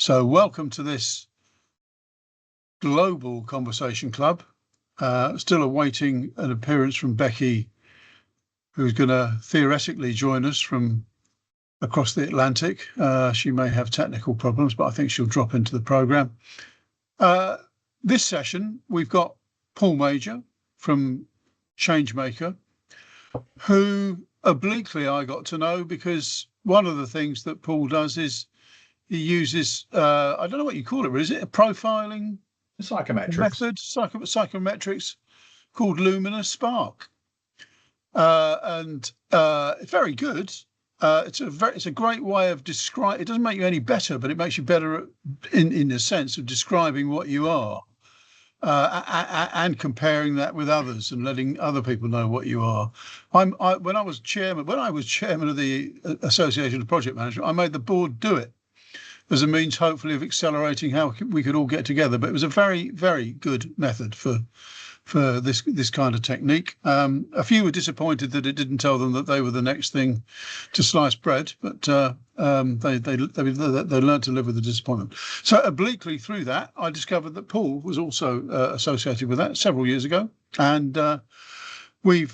So welcome to this global conversation club. Still awaiting an appearance from Becky, who's going to theoretically join us from across the Atlantic. She may have technical problems, but I think she'll drop into the programme. This session, we've got Paul Major from Changemaker, who obliquely I got to know because one of the things that Paul does is he uses, I don't know what you call it, is it a profiling psychometrics method, psychometrics called Lumna Spark. And very good. It's a great way of describe. It doesn't make you any better, but it makes you better in the sense of describing what you are, and comparing that with others and letting other people know what you are. When I was chairman of the Association of Project Management, I made the board do it as a means, hopefully, of accelerating how we could all get together. But it was a very, very good method for this kind of technique. A few were disappointed that it didn't tell them that they were the next thing to slice bread, but they learned to live with the disappointment. So obliquely through that, I discovered that Paul was also associated with that several years ago, and we've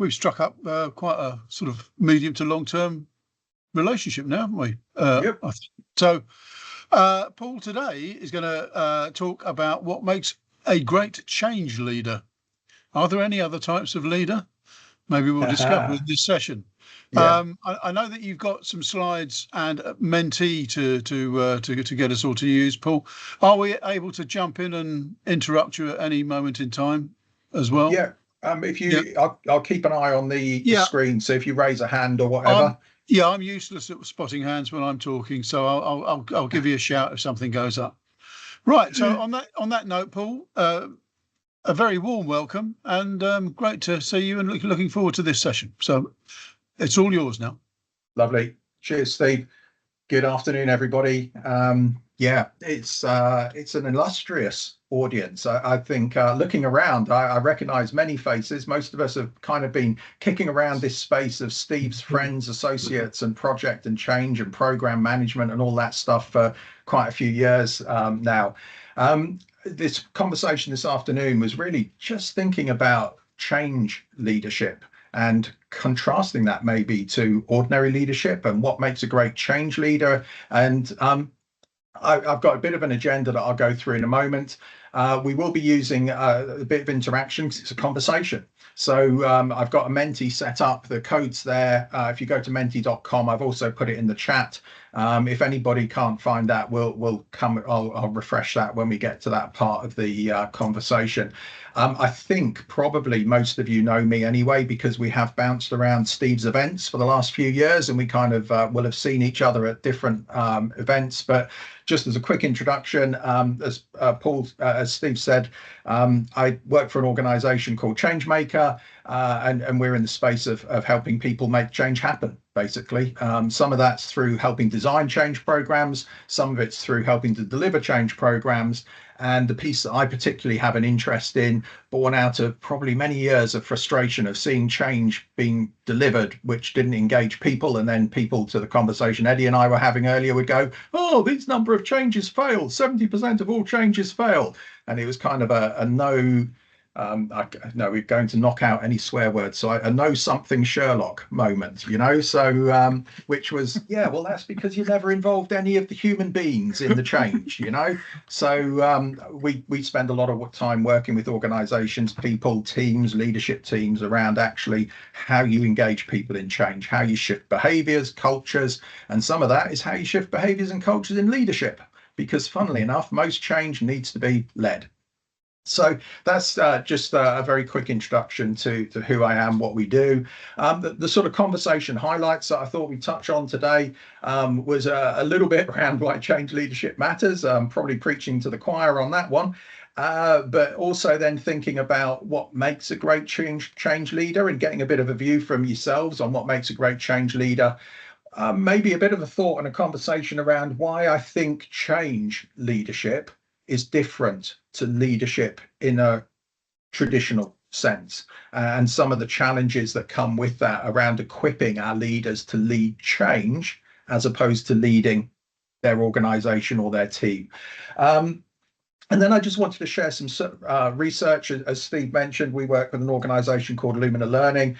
struck up quite a sort of medium to long term relationship now, haven't we? Yep. So Paul today is going to talk about what makes a great change leader. Are there any other types of leader? Maybe we'll discover in this session. Yeah. I know that you've got some slides and a mentee to get us all to use. Paul, are we able to jump in and interrupt you at any moment in time as well? Yeah. If you, I'll keep an eye on the screen. So if you raise a hand or whatever. I'm useless at spotting hands when I'm talking, so I'll give you a shout if something goes up. Right. So on that note, Paul, a very warm welcome and great to see you and looking forward to this session. So it's all yours now. Lovely. Cheers, Steve. Good afternoon, everybody. It's an illustrious audience. I think looking around, I recognise many faces. Most of us have kind of been kicking around this space of Steve's friends, associates, and project and change and program management and all that stuff for quite a few years now. This conversation this afternoon was really just thinking about change leadership and contrasting that maybe to ordinary leadership and what makes a great change leader. And I've got a bit of an agenda that I'll go through in a moment. We will be using a bit of interaction because it's a conversation. So I've got a Menti set up, the code's there. If you go to menti.com, I've also put it in the chat. If anybody can't find that, I'll refresh that when we get to that part of the conversation. I think probably most of you know me anyway, because we have bounced around Steve's events for the last few years and we kind of will have seen each other at different events. But just as a quick introduction, as Steve said, I work for an organization called Changemaker, and we're in the space of helping people make change happen, basically. Some of that's through helping design change programs, some of it's through helping to deliver change programs. And the piece that I particularly have an interest in, born out of probably many years of frustration of seeing change being delivered, which didn't engage people. And then people, to the conversation Eddie and I were having earlier, would go, oh, this number of changes failed. 70% of all changes fail. And it was kind of a no, no, we're going to knock out any swear words. So a know something Sherlock moment, you know, so which was, yeah, well, that's because you never involved any of the human beings in the change, you know. So we spend a lot of time working with organizations, people, teams, leadership teams around actually how you engage people in change, how you shift behaviors, cultures, and some of that is how you shift behaviors and cultures in leadership, because funnily enough, most change needs to be led. So that's just a very quick introduction to who I am, what we do. The sort of conversation highlights that I thought we'd touch on today was a little bit around why change leadership matters, probably preaching to the choir on that one, but also then thinking about what makes a great change leader and getting a bit of a view from yourselves on what makes a great change leader. Maybe a bit of a thought and a conversation around why I think change leadership is different to leadership in a traditional sense, and some of the challenges that come with that around equipping our leaders to lead change as opposed to leading their organization or their team. And then I just wanted to share some research. As Steve mentioned, we work with an organization called Lumna Learning.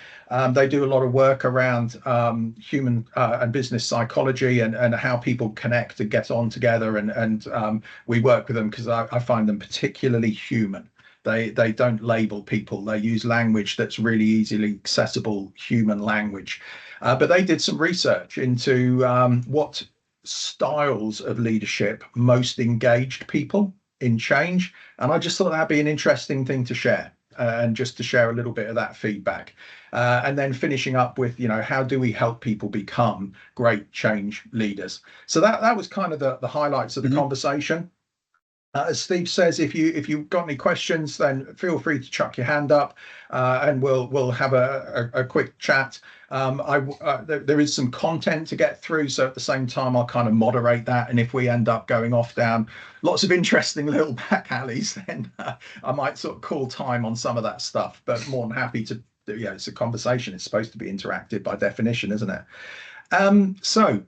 They do a lot of work around human and business psychology and how people connect and get on together. And we work with them because I find them particularly human. They don't label people. They use language that's really easily accessible, human language. But they did some research into what styles of leadership most engaged people in change. And I just thought that'd be an interesting thing to share, and just to share a little bit of that feedback. And then finishing up with, how do we help people become great change leaders? So that was kind of the highlights of the conversation. As Steve says, if you've got any questions, then feel free to chuck your hand up, and we'll have a quick chat. There is some content to get through, so at the same time I'll kind of moderate that. And if we end up going off down lots of interesting little back alleys, then I might sort of call time on some of that stuff. But more than happy to. It's a conversation. It's supposed to be interactive by definition, isn't it? So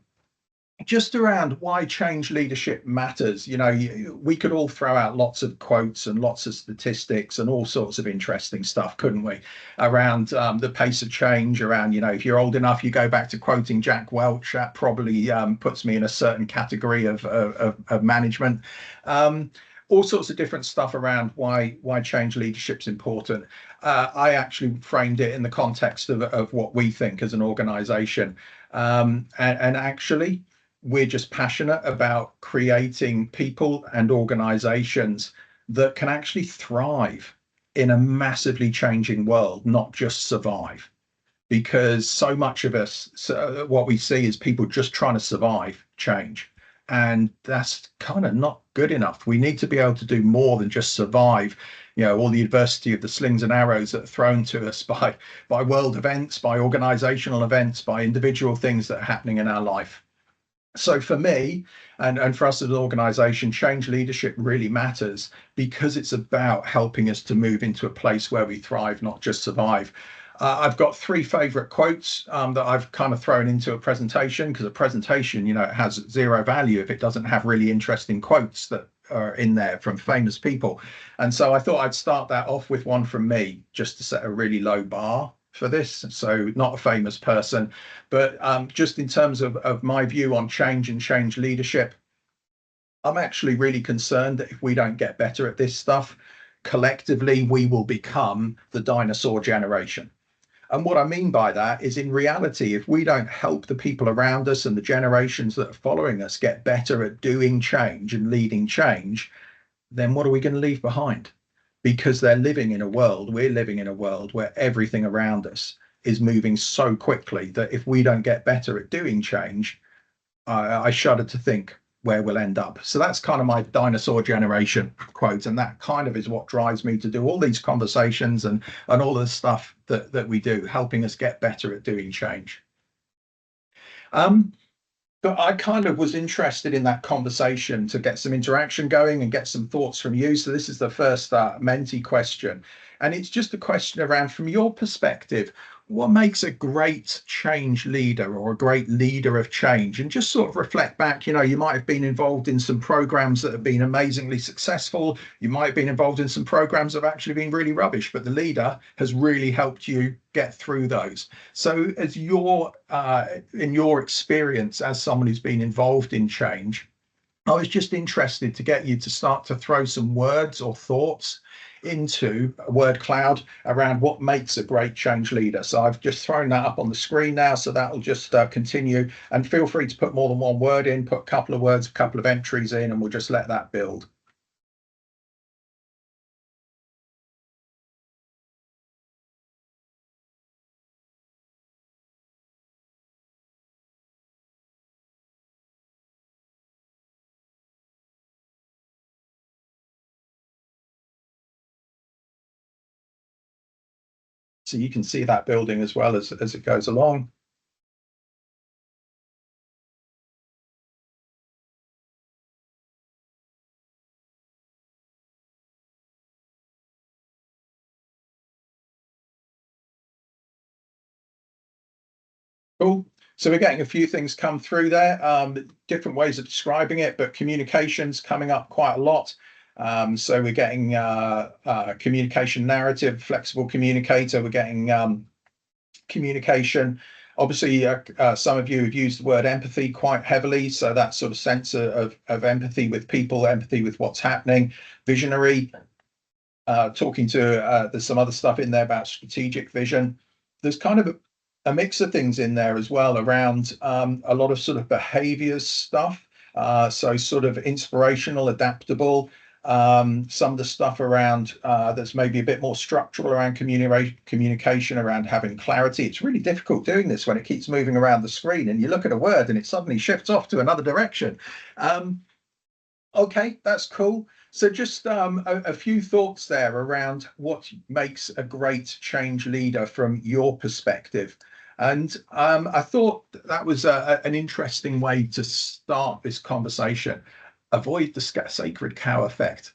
just around why change leadership matters. We could all throw out lots of quotes and lots of statistics and all sorts of interesting stuff, couldn't we, around the pace of change, around, if you're old enough, you go back to quoting Jack Welch. That probably puts me in a certain category of management. All sorts of different stuff around why change leadership's important. I actually framed it in the context of what we think as an organization. And actually, we're just passionate about creating people and organizations that can actually thrive in a massively changing world, not just survive. Because so much of us, what we see is people just trying to survive change. And that's kind of not good enough. We need to be able to do more than just survive, all the adversity of the slings and arrows that are thrown to us by world events, by organizational events, by individual things that are happening in our life. So for me, and for us as an organization, change leadership really matters because it's about helping us to move into a place where we thrive, not just survive. I've got three favorite quotes that I've kind of thrown into a presentation, because a presentation, it has zero value if it doesn't have really interesting quotes that are in there from famous people. And so I thought I'd start that off with one from me, just to set a really low bar for this. So not a famous person, but just in terms of my view on change and change leadership, I'm actually really concerned that if we don't get better at this stuff, collectively, we will become the dinosaur generation. And what I mean by that is, in reality, if we don't help the people around us and the generations that are following us get better at doing change and leading change, then what are we going to leave behind? Because we're living in a world where everything around us is moving so quickly that if we don't get better at doing change, I shudder to think where we'll end up. So that's kind of my dinosaur generation quote. And that kind of is what drives me to do all these conversations and all the stuff that we do, helping us get better at doing change. But I kind of was interested in that conversation to get some interaction going and get some thoughts from you. So this is the first Menti question. And it's just a question around, from your perspective, what makes a great change leader or a great leader of change? And just sort of reflect back, you might have been involved in some programs that have been amazingly successful. You might have been involved in some programs that have actually been really rubbish, but the leader has really helped you get through those. So as in your experience as someone who's been involved in change, I was just interested to get you to start to throw some words or thoughts into a word cloud around what makes a great change leader. So I've just thrown that up on the screen now, so that'll just continue. And feel free to put more than one word in, put a couple of words, a couple of entries in, and we'll just let that build. So you can see that building as well as it goes along. Cool. So we're getting a few things come through there, different ways of describing it, but communications coming up quite a lot. So we're getting communication narrative, flexible communicator. We're getting communication. Obviously, some of you have used the word empathy quite heavily. So that sort of sense of empathy with people, empathy with what's happening, visionary. Talking to, there's some other stuff in there about strategic vision. There's kind of a mix of things in there as well around a lot of sort of behaviors stuff. So sort of inspirational, adaptable, some of the stuff around that's maybe a bit more structural around communication, around having clarity. It's really difficult doing this when it keeps moving around the screen and you look at a word and it suddenly shifts off to another direction. Okay, that's cool. So just a few thoughts there around what makes a great change leader from your perspective. And I thought that was an interesting way to start this conversation. Avoid the sacred cow effect.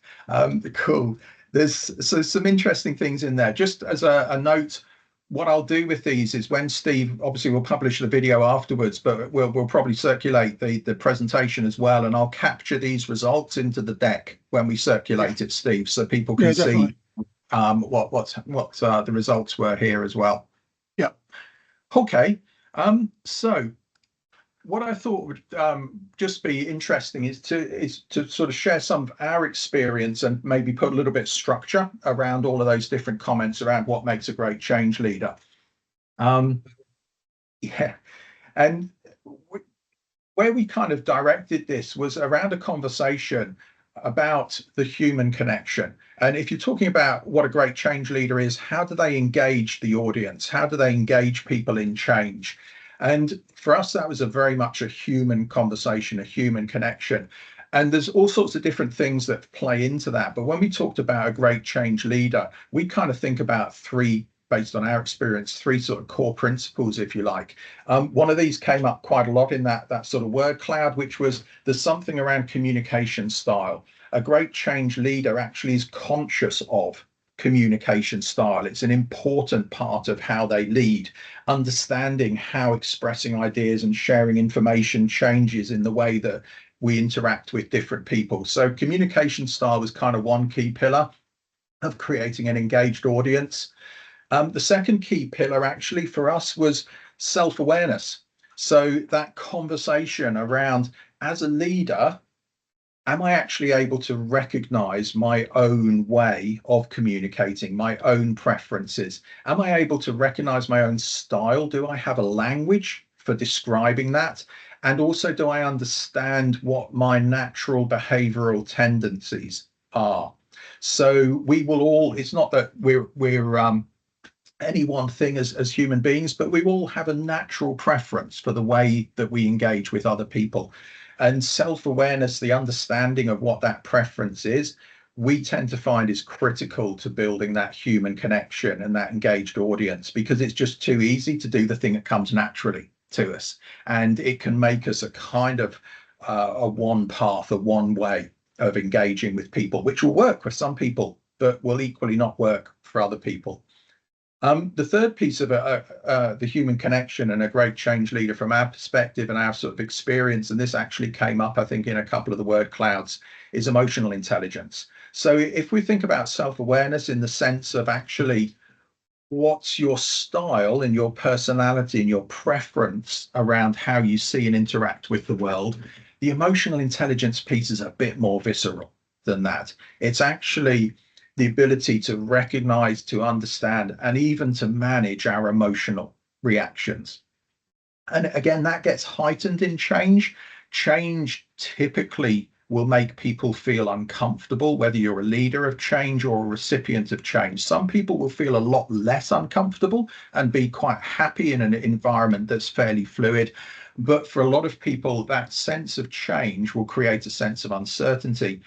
Cool. There's some interesting things in there. Just as a note, what I'll do with these is when Steve, obviously we'll publish the video afterwards, but we'll probably circulate the presentation as well, and I'll capture these results into the deck when we circulate it, Steve, so people can see what the results were here as well. Yeah. Okay. So what I thought would just be interesting is to sort of share some of our experience and maybe put a little bit of structure around all of those different comments around what makes a great change leader. Yeah, and where we kind of directed this was around a conversation about the human connection. And if you're talking about what a great change leader is, how do they engage the audience? How do they engage people in change? And for us, that was a very much a human conversation, a human connection. And there's all sorts of different things that play into that. But when we talked about a great change leader, we kind of think about three, based on our experience, three sort of core principles, if you like. One of these came up quite a lot in that sort of word cloud, which was there's something around communication style. A great change leader actually is conscious of communication style. It's an important part of how they lead, understanding how expressing ideas and sharing information changes in the way that we interact with different people. So communication style was kind of one key pillar of creating an engaged audience. The second key pillar actually for us was self-awareness. So that conversation around, as a leader, am I actually able to recognize my own way of communicating, my own preferences? Am I able to recognize my own style? Do I have a language for describing that? And also, do I understand what my natural behavioral tendencies are? So we will all, it's not that we're any one thing as human beings, but we all have a natural preference for the way that we engage with other people. And self-awareness, the understanding of what that preference is, we tend to find is critical to building that human connection and that engaged audience, because it's just too easy to do the thing that comes naturally to us. And it can make us a kind of a one path, a one way of engaging with people, which will work for some people, but will equally not work for other people. The third piece of the human connection and a great change leader from our perspective and our sort of experience, and this actually came up, I think, in a couple of the word clouds, is emotional intelligence. So if we think about self-awareness in the sense of actually what's your style and your personality and your preference around how you see and interact with the world, the emotional intelligence piece is a bit more visceral than that. It's actually the ability to recognize, to understand, and even to manage our emotional reactions. And again, that gets heightened in change. Change typically will make people feel uncomfortable, whether you're a leader of change or a recipient of change. Some people will feel a lot less uncomfortable and be quite happy in an environment that's fairly fluid. But for a lot of people, that sense of change will create a sense of uncertainty.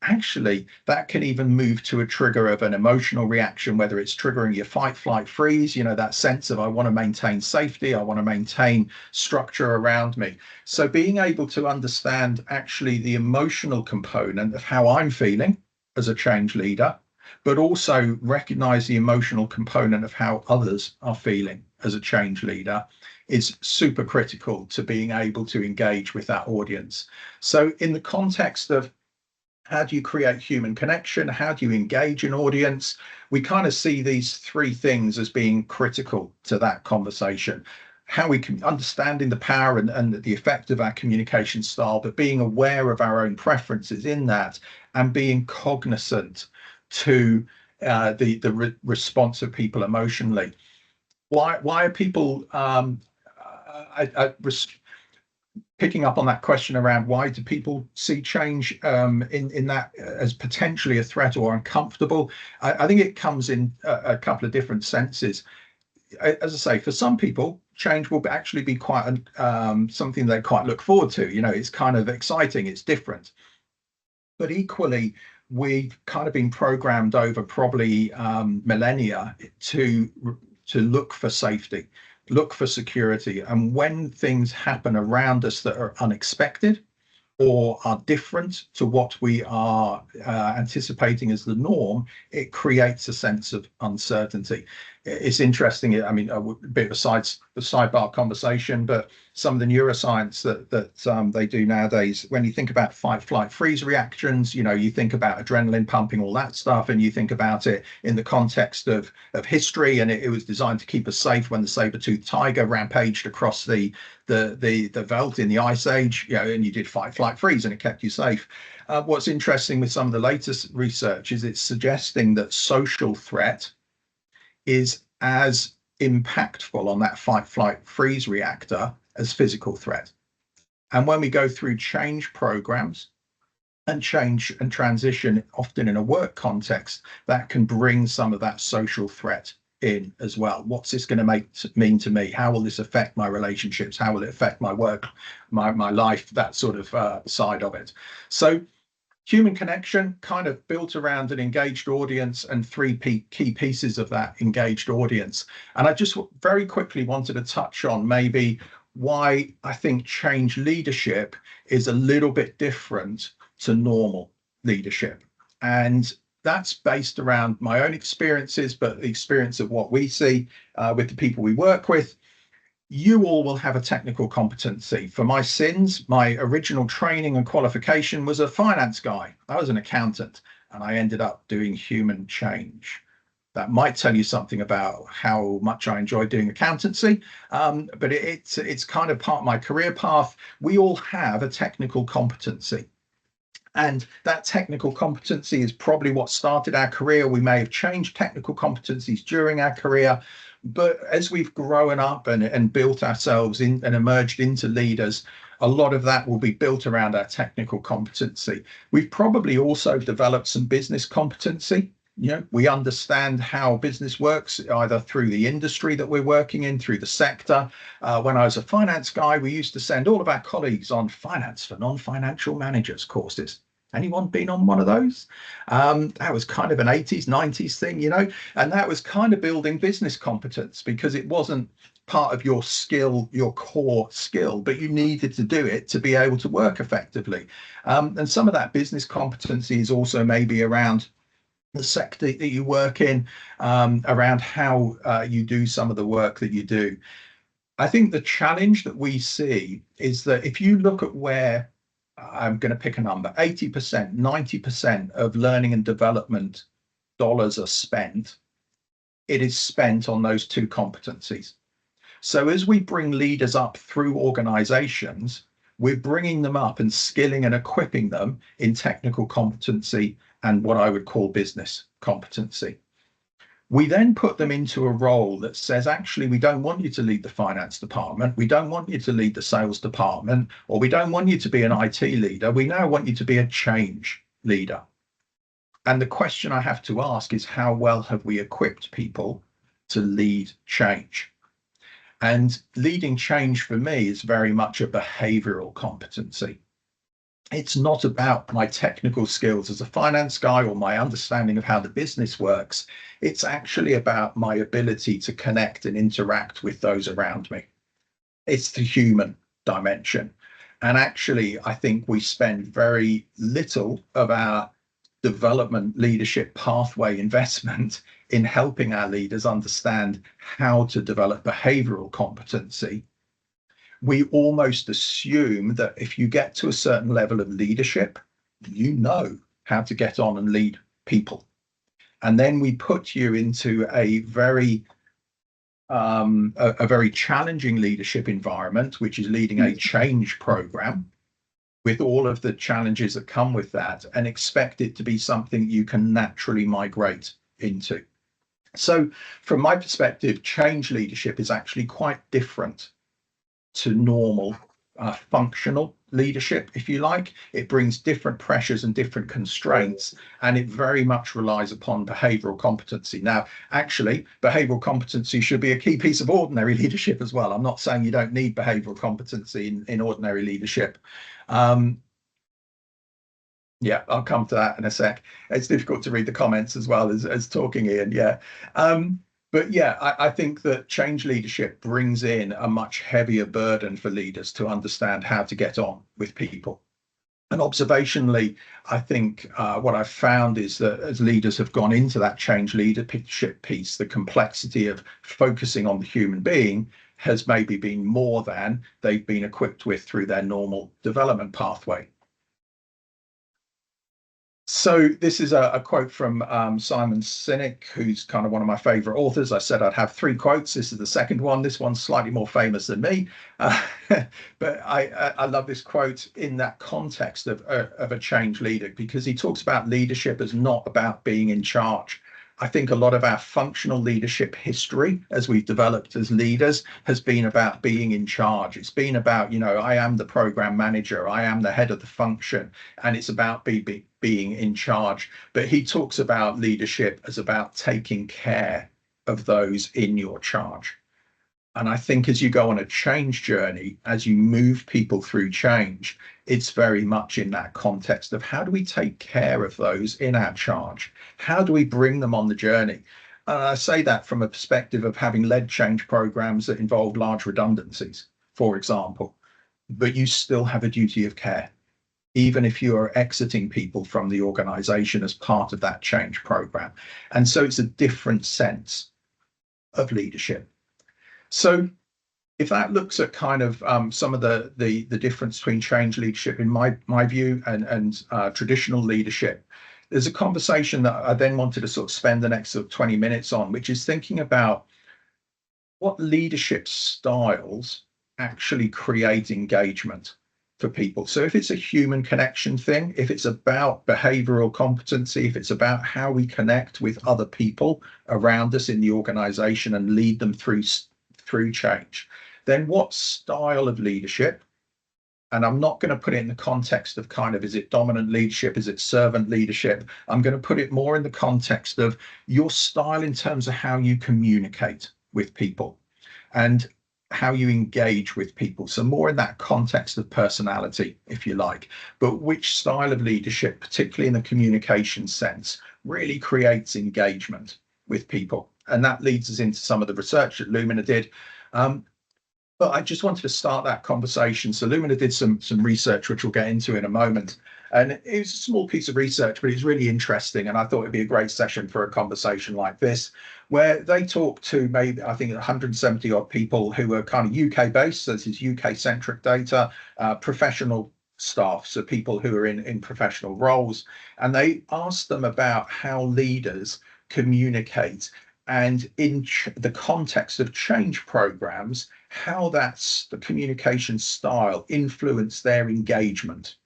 Actually, that can even move to a trigger of an emotional reaction, whether it's triggering your fight, flight, freeze, that sense of I want to maintain safety, I want to maintain structure around me. So being able to understand actually the emotional component of how I'm feeling as a change leader, but also recognize the emotional component of how others are feeling as a change leader is super critical to being able to engage with that audience. So in the context of how do you create human connection, how do you engage an audience, we kind of see these three things as being critical to that conversation. How we can understanding the power and the effect of our communication style, but being aware of our own preferences in that, and being cognizant to the response of people emotionally. Why are people picking up on that question around why do people see change in that as potentially a threat or uncomfortable? I think it comes in a couple of different senses. As I say, for some people, change will actually be quite something they quite look forward to. You know, it's kind of exciting, it's different. But equally, we've kind of been programmed over probably millennia to look for safety, look for security. And when things happen around us that are unexpected or are different to what we are anticipating as the norm, it creates a sense of uncertainty. It's interesting. I mean, a bit of a sidebar conversation, but some of the neuroscience that they do nowadays, when you think about fight, flight, freeze reactions, you know, you think about adrenaline pumping, all that stuff, and you think about it in the context of history, and it was designed to keep us safe when the saber-toothed tiger rampaged across the veldt in the ice age, you know, and you did fight, flight, freeze, and it kept you safe. What's interesting with some of the latest research is it's suggesting that social threat is as impactful on that fight, flight, freeze reactor as physical threat. And when we go through change programs and change and transition, often in a work context, that can bring some of that social threat in as well. What's this going to mean to me? How will this affect my relationships? How will it affect my work, my life, that sort of side of it? So human connection kind of built around an engaged audience and three key pieces of that engaged audience. And I just very quickly wanted to touch on maybe why I think change leadership is a little bit different to normal leadership. And that's based around my own experiences, but the experience of what we see with the people we work with. You all will have a technical competency. For my sins, my original training and qualification was a finance guy. I was an accountant, and I ended up doing human change. That might tell you something about how much I enjoy doing accountancy, but it's kind of part of my career path. We all have a technical competency. And that technical competency is probably what started our career. We may have changed technical competencies during our career, but as we've grown up and built ourselves in and emerged into leaders, a lot of that will be built around our technical competency. We've probably also developed some business competency. You know, we understand how business works, either through the industry that we're working in, through the sector. When I was a finance guy, we used to send all of our colleagues on finance for non-financial managers courses. Anyone been on one of those? That was kind of an 80s, 90s thing, you know, and that was kind of building business competence because it wasn't part of your skill, your core skill, but you needed to do it to be able to work effectively. And some of that business competency is also maybe around the sector that you work in, around how you do some of the work that you do. I think the challenge that we see is that if you look at where I'm going to pick a number, 80%, 90% of learning and development dollars are spent, it is spent on those two competencies. So as we bring leaders up through organizations, we're bringing them up and skilling and equipping them in technical competency and what I would call business competency. We then put them into a role that says, actually, we don't want you to lead the finance department. We don't want you to lead the sales department, or we don't want you to be an IT leader. We now want you to be a change leader. And the question I have to ask is, how well have we equipped people to lead change? And leading change for me is very much a behavioral competency. It's not about my technical skills as a finance guy or my understanding of how the business works. It's actually about my ability to connect and interact with those around me. It's the human dimension. And actually, I think we spend very little of our development leadership pathway investment in helping our leaders understand how to develop behavioral competency, we almost assume that if you get to a certain level of leadership, you know how to get on and lead people. And then we put you into a very challenging leadership environment, which is leading a change program with all of the challenges that come with that, and expect it to be something you can naturally migrate into. So from my perspective, change leadership is actually quite different to normal functional leadership, if you like. It brings different pressures and different constraints, and it very much relies upon behavioral competency. Now, actually, behavioral competency should be a key piece of ordinary leadership as well. I'm not saying you don't need behavioral competency in ordinary leadership. Yeah, I'll come to that in a sec. It's difficult to read the comments as well as talking, Ian. Yeah. But yeah, I think that change leadership brings in a much heavier burden for leaders to understand how to get on with people. And observationally, I think what I've found is that as leaders have gone into that change leadership piece, the complexity of focusing on the human being has maybe been more than they've been equipped with through their normal development pathway. So this is a quote from Simon Sinek, who's kind of one of my favorite authors. I said I'd have 3 quotes. This is the second one. This one's slightly more famous than me, but I love this quote in that context of a change leader, because he talks about leadership as not about being in charge. I think a lot of our functional leadership history as we've developed as leaders has been about being in charge. It's been about, I am the program manager, I am the head of the function, and it's about being in charge. But he talks about leadership as about taking care of those in your charge. And I think as you go on a change journey, as you move people through change, it's very much in that context of how do we take care of those in our charge? How do we bring them on the journey? And I say that from a perspective of having led change programs that involve large redundancies, for example, but you still have a duty of care, even if you are exiting people from the organization as part of that change program. And so it's a different sense of leadership. So if that looks at kind of some of the difference between change leadership in my view and traditional leadership, there's a conversation that I then wanted to sort of spend the next sort of 20 minutes on, which is thinking about what leadership styles actually create engagement for people. So if it's a human connection thing, if it's about behavioral competency, if it's about how we connect with other people around us in the organization and lead them through change, then what style of leadership, and I'm not going to put it in the context of kind of, is it dominant leadership, is it servant leadership? I'm going to put it more in the context of your style in terms of how you communicate with people and how you engage with people. So more in that context of personality, if you like, but which style of leadership, particularly in the communication sense, really creates engagement with people. And that leads us into some of the research that Lumna did. But I just wanted to start that conversation. So Lumna did some research, which we'll get into in a moment. And it was a small piece of research, but it's really interesting. And I thought it'd be a great session for a conversation like this, where they talked to maybe, I think, 170 odd people who were kind of UK based. So this is UK centric data, professional staff, so people who are in professional roles. And they asked them about how leaders communicate, and in the context of change programs, how that's the communication style influence their engagement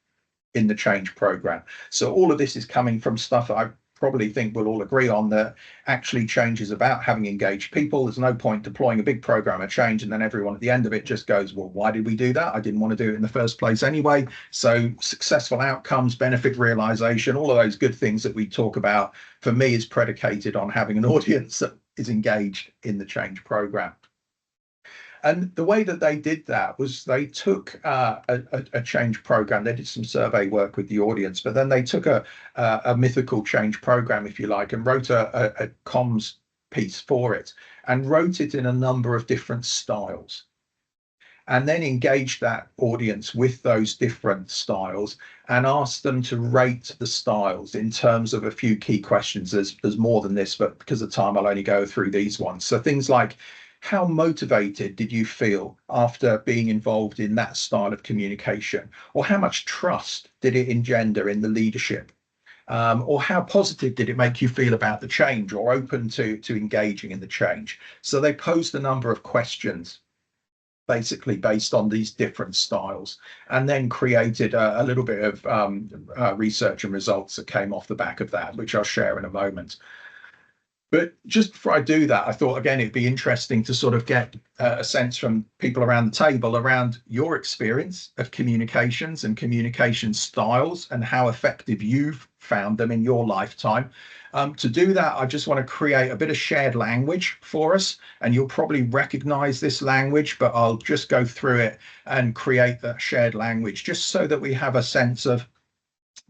in the change program. So all of this is coming from stuff that I probably think we'll all agree on, that actually change is about having engaged people. There's no point deploying a big program of change and then everyone at the end of it just goes, well, why did we do that? I didn't want to do it in the first place anyway. So successful outcomes, benefit realization, all of those good things that we talk about, for me, is predicated on having an audience that is engaged in the change program. And the way that they did that was they took a change program. They did some survey work with the audience, but then they took a mythical change program, if you like, and wrote a comms piece for it, and wrote it in a number of different styles. and then engage that audience with those different styles and ask them to rate the styles in terms of a few key questions. There's more than this, but because of time, I'll only go through these ones. So things like, how motivated did you feel after being involved in that style of communication? Or how much trust did it engender in the leadership? Or how positive did it make you feel about the change, or open to engaging in the change? So they posed a number of questions basically based on these different styles, and then created a little bit of research and results that came off the back of that, which I'll share in a moment. But just before I do that, I thought, again, it'd be interesting to sort of get a sense from people around the table around your experience of communications and communication styles and how effective you've found them in your lifetime. To do that, I just want to create a bit of shared language for us, and you'll probably recognize this language, but I'll just go through it and create that shared language just so that we have a sense of,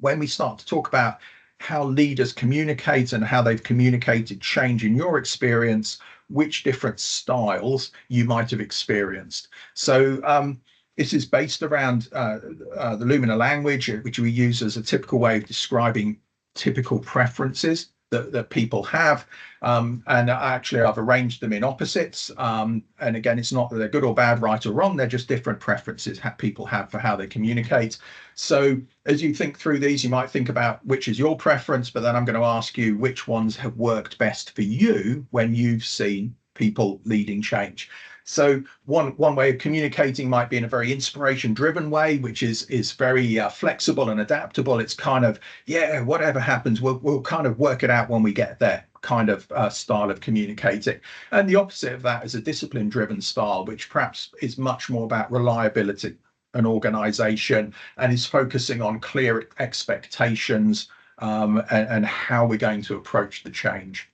when we start to talk about how leaders communicate and how they've communicated change in your experience, which different styles you might have experienced. So this is based around the Lumina language, which we use as a typical way of describing typical preferences that people have. And actually, I've arranged them in opposites. And again, it's not that they're good or bad, right or wrong. They're just different preferences people have for how they communicate. So as you think through these, you might think about which is your preference, but then I'm going to ask you which ones have worked best for you when you've seen people leading change. So one way of communicating might be in a very inspiration-driven way, which is very flexible and adaptable. It's kind of, yeah, whatever happens, we'll kind of work it out when we get there, kind of style of communicating. And the opposite of that is a discipline-driven style, which perhaps is much more about reliability and organization, and is focusing on clear expectations and how we're going to approach the change.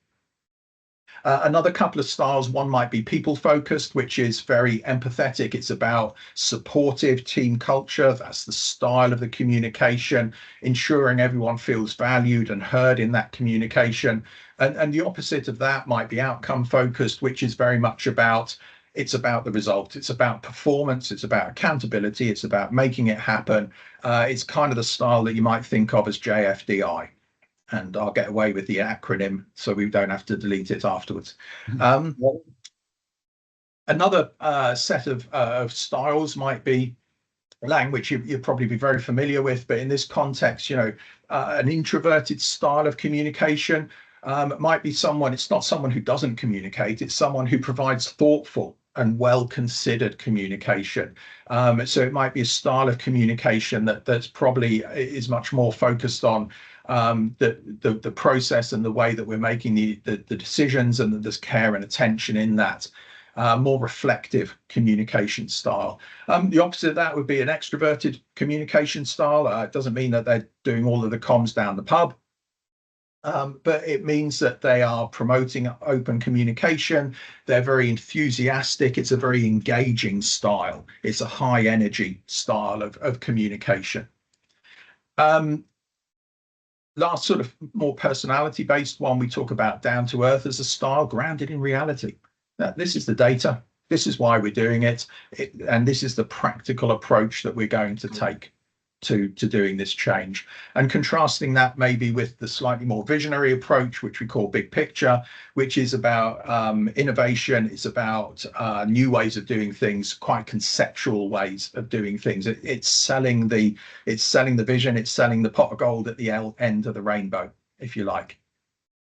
Another couple of styles, one might be people focused, which is very empathetic. It's about supportive team culture. That's the style of the communication, ensuring everyone feels valued and heard in that communication. And the opposite of that might be outcome focused, which is very much about, it's about the result. It's about performance. It's about accountability. It's about making it happen. It's kind of the style that you might think of as JFDI. And I'll get away with the acronym so we don't have to delete it afterwards. Another set of styles might be language you'll probably be very familiar with, but in this context, an introverted style of communication might be someone, it's not someone who doesn't communicate, it's someone who provides thoughtful and well-considered communication. So it might be a style of communication that's probably is much more focused on the process and the way that we're making the decisions, and that there's care and attention in that. More reflective communication style. The opposite of that would be an extroverted communication style. It doesn't mean that they're doing all of the comms down the pub, but it means that they are promoting open communication. They're very enthusiastic. It's a very engaging style. It's a high energy style of communication. Last sort of more personality based one, we talk about down to earth as a style, grounded in reality. This is the data. This is why we're doing it. And this is the practical approach that we're going to take to doing this change, and contrasting that maybe with the slightly more visionary approach, which we call big picture, which is about innovation. It's about new ways of doing things, quite conceptual ways of doing things. It's selling the vision. It's selling the pot of gold at the end of the rainbow, if you like.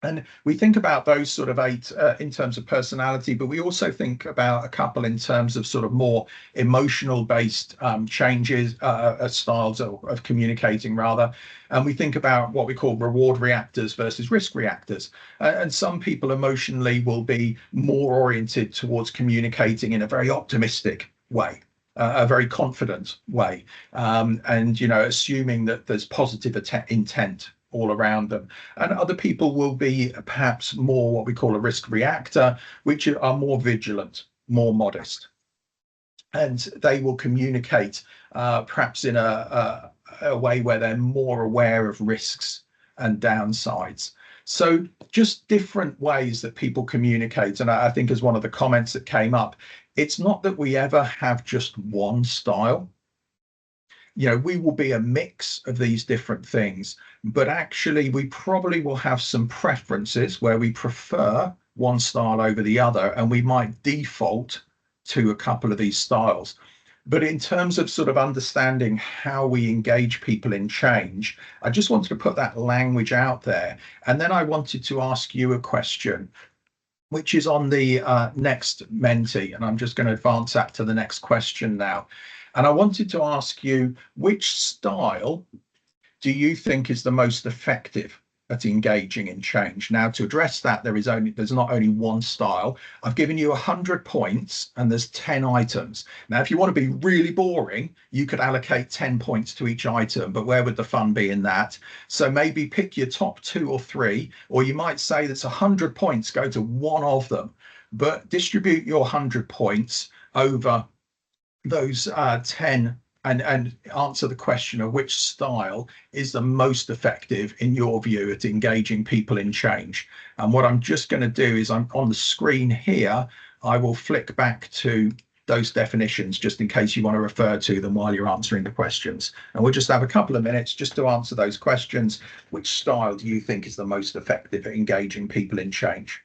And we think about those sort of 8 in terms of personality, but we also think about a couple in terms of sort of more emotional based changes, styles of communicating rather. And we think about what we call reward reactors versus risk reactors. And some people emotionally will be more oriented towards communicating in a very optimistic way. A very confident way, and assuming that there's positive intent all around them. And other people will be perhaps more what we call a risk reactor, which are more vigilant, more modest, and they will communicate perhaps in a way where they're more aware of risks and downsides. So just different ways that people communicate. And I think as one of the comments that came up, it's not that we ever have just one style. We will be a mix of these different things, but actually we probably will have some preferences where we prefer one style over the other, and we might default to a couple of these styles. But in terms of sort of understanding how we engage people in change, I just wanted to put that language out there. And then I wanted to ask you a question, which is on the next Menti. And I'm just going to advance that to the next question now. And I wanted to ask you, which style do you think is the most effective at engaging in change? Now, to address that, there's not only one style. I've given you 100 points and there's 10 items. Now, if you want to be really boring, you could allocate 10 points to each item, but where would the fun be in that? So maybe pick your top 2 or 3, or you might say that's 100 points go to one of them, but distribute your 100 points over those 10 and answer the question of which style is the most effective in your view at engaging people in change. And what I'm just going to do is, I'm on the screen here, I will flick back to those definitions just in case you want to refer to them while you're answering the questions. And we'll just have a couple of minutes just to answer those questions. Which style do you think is the most effective at engaging people in change,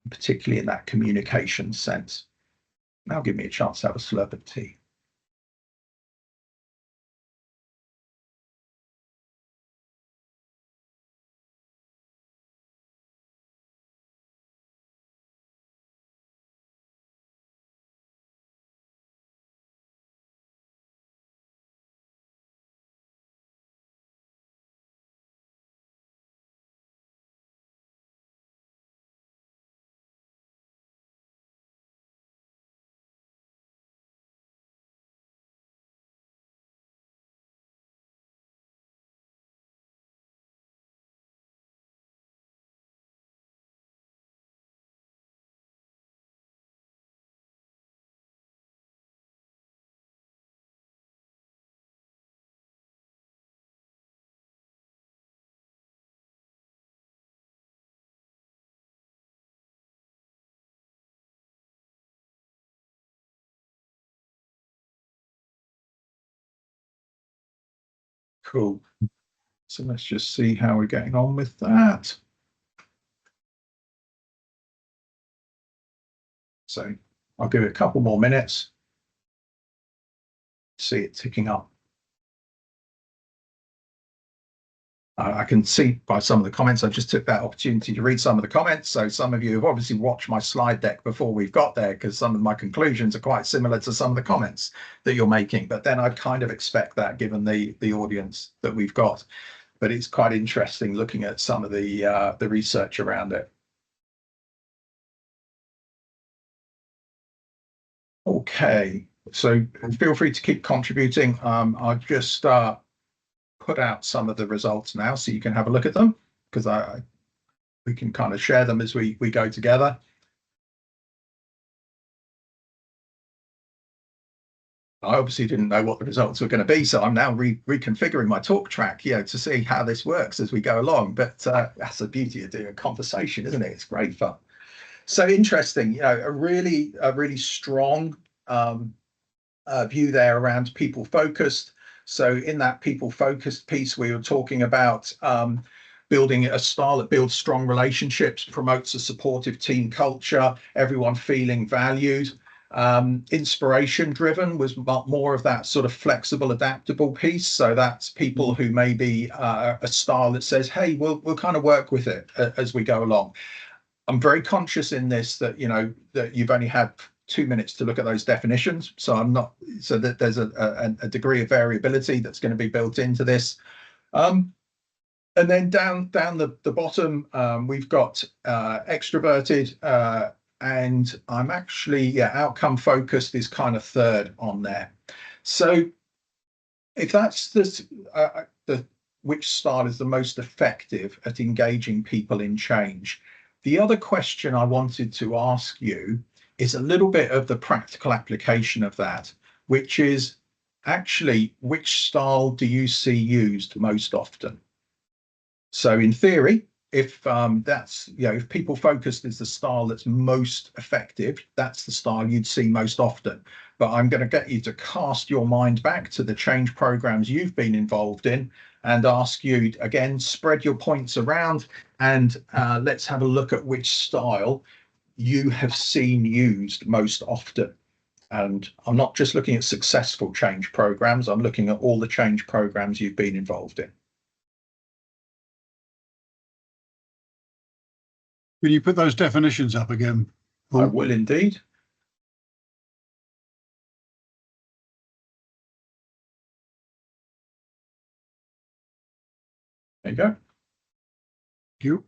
particularly in that communication sense? Now give me a chance to have a slurp of tea. Cool. So let's just see how we're getting on with that. So I'll give it a couple more minutes. See it ticking up. I can see by some of the comments, I just took that opportunity to read some of the comments. So some of you have obviously watched my slide deck before we've got there, because some of my conclusions are quite similar to some of the comments that you're making. But then I'd kind of expect that given the audience that we've got. But it's quite interesting looking at some of the research around it. Okay, so feel free to keep contributing. I'll just put out some of the results now so you can have a look at them, because we can kind of share them as we go together. I obviously didn't know what the results were going to be, so I'm now reconfiguring my talk track, to see how this works as we go along. But that's the beauty of doing a conversation, isn't it? It's great fun. So interesting, a really strong view there around people focused. So in that people focused piece, we were talking about building a style that builds strong relationships, promotes a supportive team culture, everyone feeling valued. Inspiration driven was more of that sort of flexible, adaptable piece. So that's people who may be a style that says, hey, we'll kind of work with it as we go along. I'm very conscious in this that that you've only had 2 minutes to look at those definitions, so that there's a degree of variability that's going to be built into this. And then down the bottom, we've got extroverted, and I'm actually outcome focused is kind of third on there. So if that's the which style is the most effective at engaging people in change, the other question I wanted to ask you is a little bit of the practical application of that, which is actually, which style do you see used most often? So in theory, if that's, if people focused is the style that's most effective, that's the style you'd see most often. But I'm going to get you to cast your mind back to the change programs you've been involved in and ask you again, spread your points around, and let's have a look at which style you have seen used most often. And I'm not just looking at successful change programs, I'm looking at all the change programs you've been involved in. Will you put those definitions up again? I will indeed. There you go. Thank you.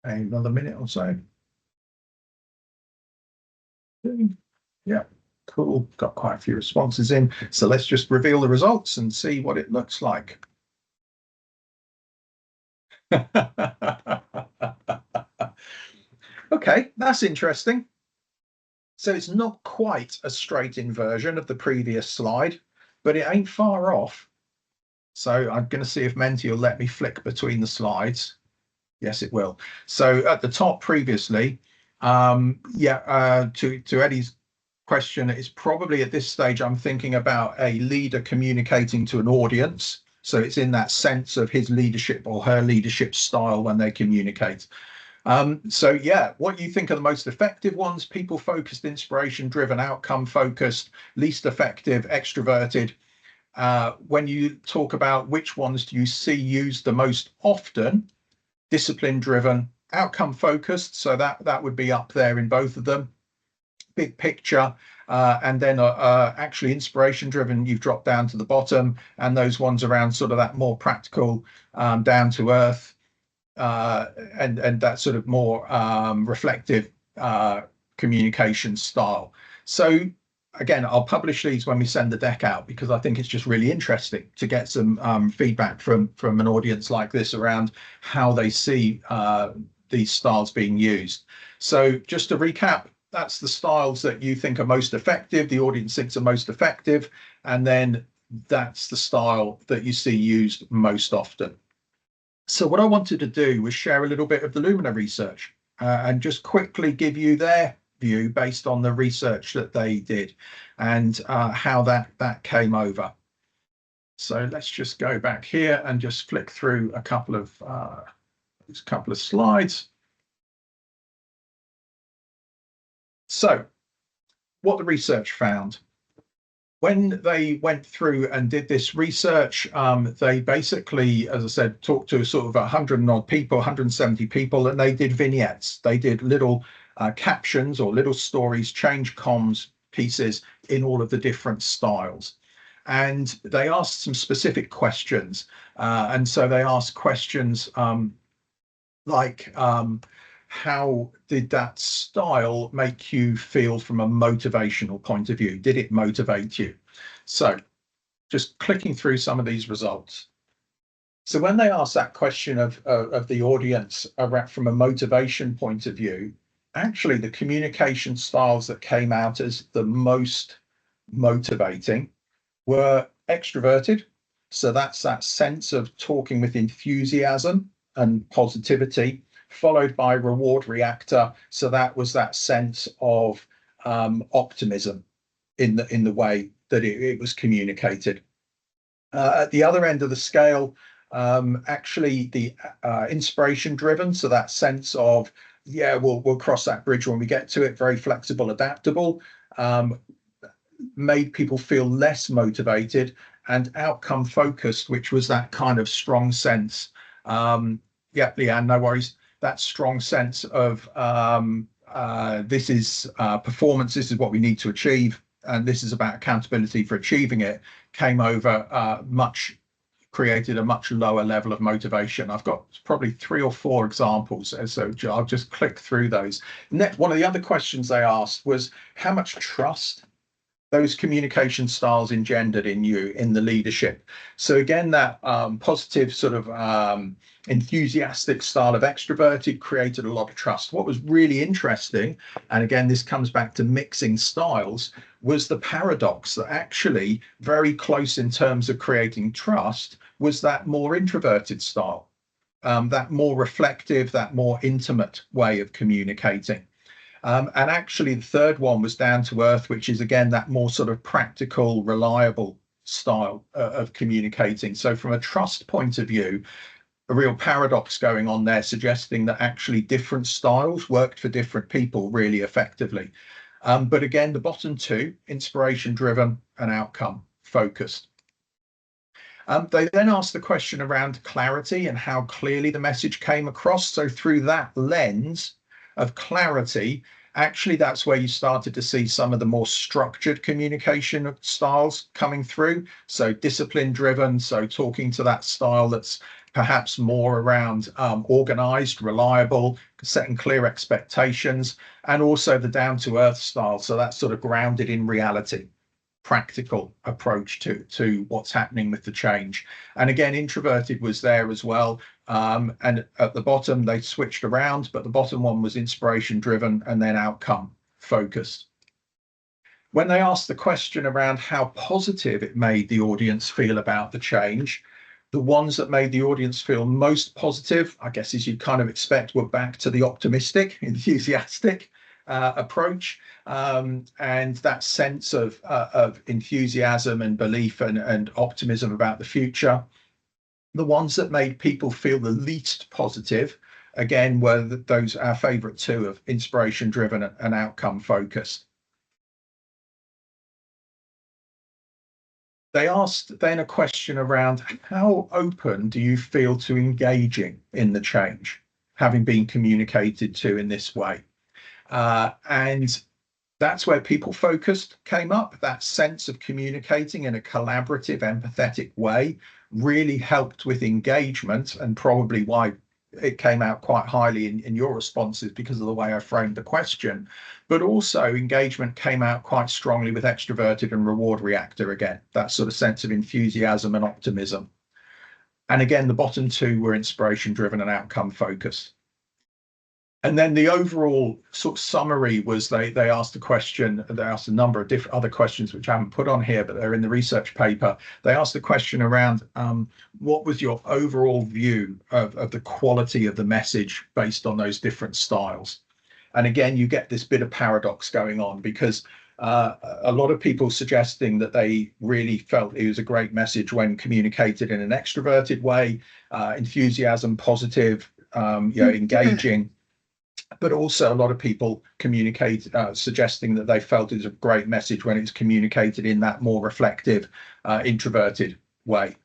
Another minute or so. Yeah, cool. Got quite a few responses in. So let's just reveal the results and see what it looks like. Okay, that's interesting. So it's not quite a straight inversion of the previous slide, but it ain't far off. So I'm going to see if Menti will let me flick between the slides. Yes, it will. So at the top previously, to Eddie's question, it's probably at this stage I'm thinking about a leader communicating to an audience. So it's in that sense of his leadership or her leadership style when they communicate. So yeah, what you think are the most effective ones: people focused, inspiration driven, outcome focused, least effective, extroverted. When you talk about which ones do you see used the most often, discipline driven, outcome focused, so that would be up there in both of them, big picture, and then actually inspiration driven, you've dropped down to the bottom, and those ones around sort of that more practical, down to earth, and that sort of more reflective communication style. So again, I'll publish these when we send the deck out, because I think it's just really interesting to get some feedback from an audience like this around how they see these styles being used. So just to recap, that's the styles that you think are most effective, the audience thinks are most effective, and then that's the style that you see used most often. So what I wanted to do was share a little bit of the Lumna research and just quickly give you their view based on the research that they did and how that came over. So let's just go back here and just flick through a couple of slides. So what the research found. When they went through and did this research, they basically, as I said, talked to sort of 100 and odd people, 170 people, and they did vignettes. They did little captions or little stories, change comms pieces in all of the different styles. And they asked some specific questions. And so they asked questions like, how did that style make you feel from a motivational point of view? Did it motivate you? So just clicking through some of these results. So when they asked that question of the audience from a motivation point of view, actually the communication styles that came out as the most motivating were extroverted. So that's that sense of talking with enthusiasm and positivity, followed by reward reactor. So that was that sense of optimism in the way that it was communicated. At the other end of the scale, Actually, the inspiration driven, so that sense of, yeah, we'll cross that bridge when we get to it, very flexible, adaptable, made people feel less motivated, and outcome focused, which was that kind of strong sense. Yeah, Leanne, no worries. That strong sense of this is performance, this is what we need to achieve, and this is about accountability for achieving it, came over created a much lower level of motivation. I've got probably 3 or 4 examples, so I'll just click through those. One of the other questions they asked was how much trust those communication styles engendered in you in the leadership. So again, that positive sort of enthusiastic style of extroverted created a lot of trust. What was really interesting, and again, this comes back to mixing styles, was the paradox that actually very close in terms of creating trust was that more introverted style, that more reflective, that more intimate way of communicating. And actually, the third one was down to earth, which is again that more sort of practical, reliable style of communicating. So, from a trust point of view, a real paradox going on there, suggesting that actually different styles worked for different people really effectively. But again, the bottom 2, inspiration driven and outcome focused. They then asked the question around clarity and how clearly the message came across. So, through that lens of clarity, actually that's where you started to see some of the more structured communication styles coming through. So discipline driven, so talking to that style that's perhaps more around organized, reliable, setting clear expectations, and also the down to earth style, so that's sort of grounded in reality, practical approach to what's happening with the change. And again, introverted was there as well. And at the bottom, they switched around, but the bottom one was inspiration driven and then outcome focused. When they asked the question around how positive it made the audience feel about the change, the ones that made the audience feel most positive, I guess as you'd kind of expect, were back to the optimistic, enthusiastic approach, and that sense of enthusiasm and belief and optimism about the future. The ones that made people feel the least positive, again, were those our favorite 2 of inspiration driven and outcome focused. They asked then a question around how open do you feel to engaging in the change, having been communicated to in this way? And that's where people focused came up. That sense of communicating in a collaborative, empathetic way really helped with engagement, and probably why it came out quite highly in your responses because of the way I framed the question. But also engagement came out quite strongly with extroverted and reward reactor again, that sort of sense of enthusiasm and optimism. And again, the bottom 2 were inspiration driven and outcome focused. And then the overall sort of summary was they asked a question, they asked a number of different other questions, which I haven't put on here, but they're in the research paper. They asked a question around what was your overall view of the quality of the message based on those different styles? And again, you get this bit of paradox going on because a lot of people suggesting that they really felt it was a great message when communicated in an extroverted way, enthusiasm, positive, engaging. But also a lot of people communicate, suggesting that they felt it was a great message when it's communicated in that more reflective, introverted way.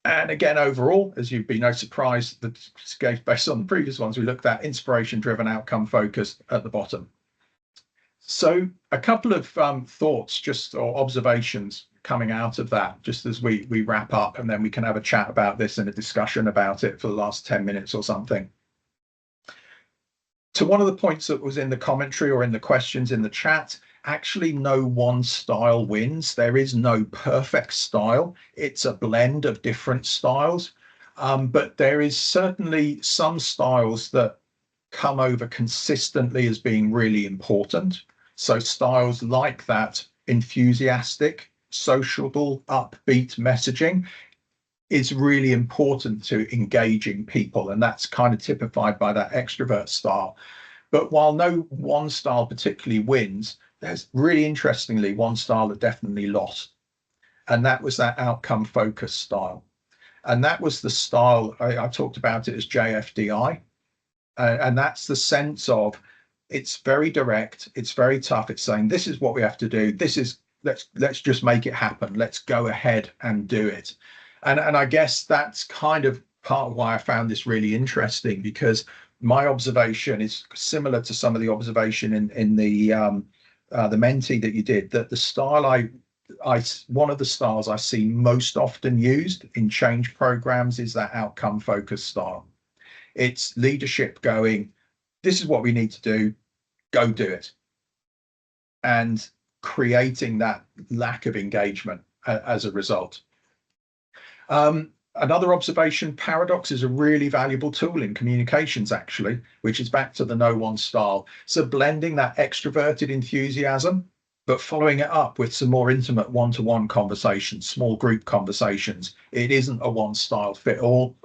And again, overall, as you'd be no surprise, that based on the previous ones we looked at, inspiration-driven, outcome-focused at the bottom. So a couple of thoughts, just or observations coming out of that, just as we wrap up, and then we can have a chat about this and a discussion about it for the last 10 minutes or something. To one of the points that was in the commentary or in the questions in the chat, actually no one style wins. There is no perfect style. It's a blend of different styles. But there is certainly some styles that come over consistently as being really important. So styles like that enthusiastic, sociable, upbeat messaging is really important to engaging people, and that's kind of typified by that extrovert style. But while no one style particularly wins, there's really interestingly one style that definitely lost, and that was that outcome focused style. And that was the style. I talked about it as JFDI. And that's the sense of, it's very direct, it's very tough. It's saying, this is what we have to do. This is, let's just make it happen. Let's go ahead and do it. And I guess that's kind of part of why I found this really interesting, because my observation is similar to some of the observation in the mentee that you did, that the style one of the styles I see most often used in change programs is that outcome focused style. It's leadership going, this is what we need to do, go do it. And creating that lack of engagement as a result. Another observation, paradox is a really valuable tool in communications, actually, which is back to the no one style. So blending that extroverted enthusiasm, but following it up with some more intimate one-to-one conversations, small group conversations. It isn't a one style fit all.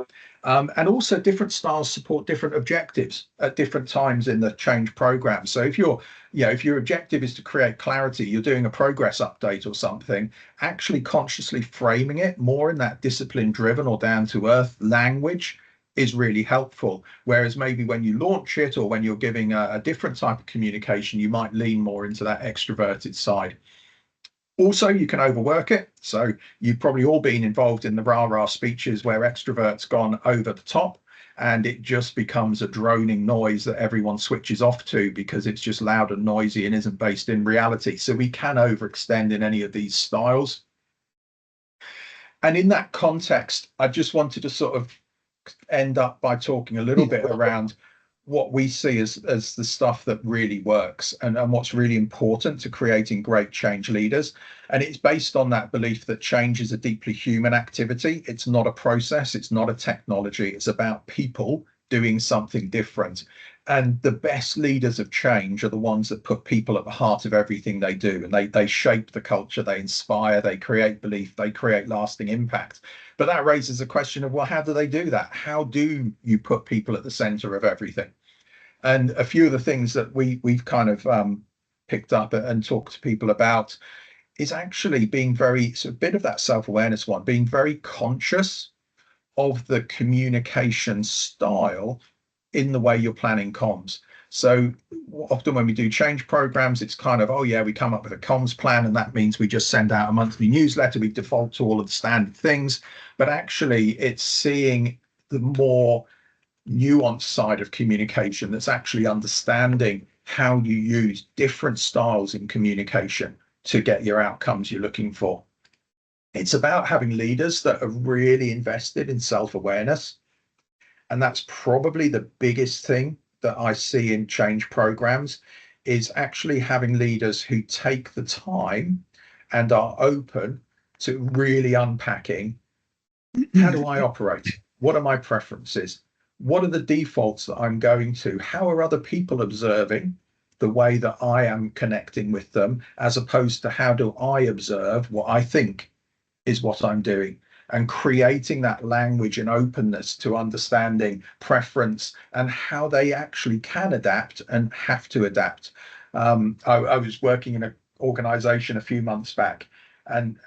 And also different styles support different objectives at different times in the change program. So if your objective is to create clarity, you're doing a progress update or something, actually consciously framing it more in that discipline driven or down to earth language is really helpful. Whereas maybe when you launch it or when you're giving a different type of communication, you might lean more into that extroverted side. Also, you can overwork it. So you've probably all been involved in the rah-rah speeches where extroverts gone over the top and it just becomes a droning noise that everyone switches off to because it's just loud and noisy and isn't based in reality. So we can overextend in any of these styles. And in that context, I just wanted to sort of end up by talking a little bit around what we see as the stuff that really works and what's really important to creating great change leaders. And it's based on that belief that change is a deeply human activity. It's not a process, it's not a technology, it's about people doing something different. And the best leaders of change are the ones that put people at the heart of everything they do. And they shape the culture, they inspire, they create belief, they create lasting impact. But that raises the question of, well, how do they do that? How do you put people at the center of everything? And a few of the things that we've kind of picked up and talked to people about is actually being very, so a bit of that self-awareness one, being very conscious of the communication style in the way you're planning comms. So often when we do change programs, it's kind of, oh yeah, we come up with a comms plan and that means we just send out a monthly newsletter, we default to all of the standard things, but actually it's seeing the more nuanced side of communication that's actually understanding how you use different styles in communication to get your outcomes you're looking for. It's about having leaders that are really invested in self-awareness. And that's probably the biggest thing that I see in change programs, is actually having leaders who take the time and are open to really unpacking, how do I operate? What are my preferences? What are the defaults that I'm going to? How are other people observing the way that I am connecting with them, as opposed to how do I observe what I think is what I'm doing? And creating that language and openness to understanding preference and how they actually can adapt and have to adapt. I was working in an organization a few months back, and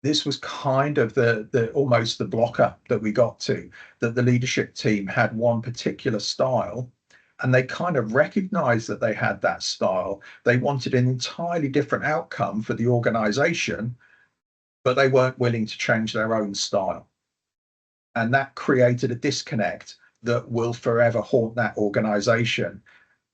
this was kind of the almost the blocker that we got to, that the leadership team had one particular style and they kind of recognized that they had that style. They wanted an entirely different outcome for the organization, but they weren't willing to change their own style. And that created a disconnect that will forever haunt that organization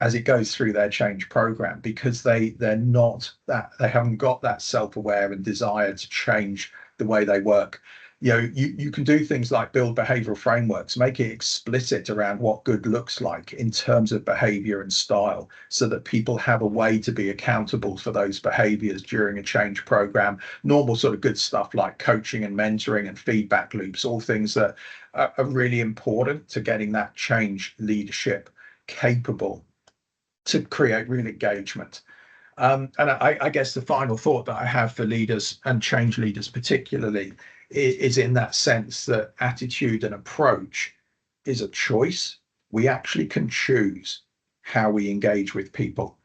as it goes through their change program, because they're not that, they haven't got that self-aware and desire to change the way they work. You can do things like build behavioral frameworks, make it explicit around what good looks like in terms of behavior and style, so that people have a way to be accountable for those behaviors during a change program. Normal sort of good stuff like coaching and mentoring and feedback loops, all things that are really important to getting that change leadership capable to create real engagement. And I guess the final thought that I have for leaders and change leaders particularly is in that sense that attitude and approach is a choice. We actually can choose how we engage with people.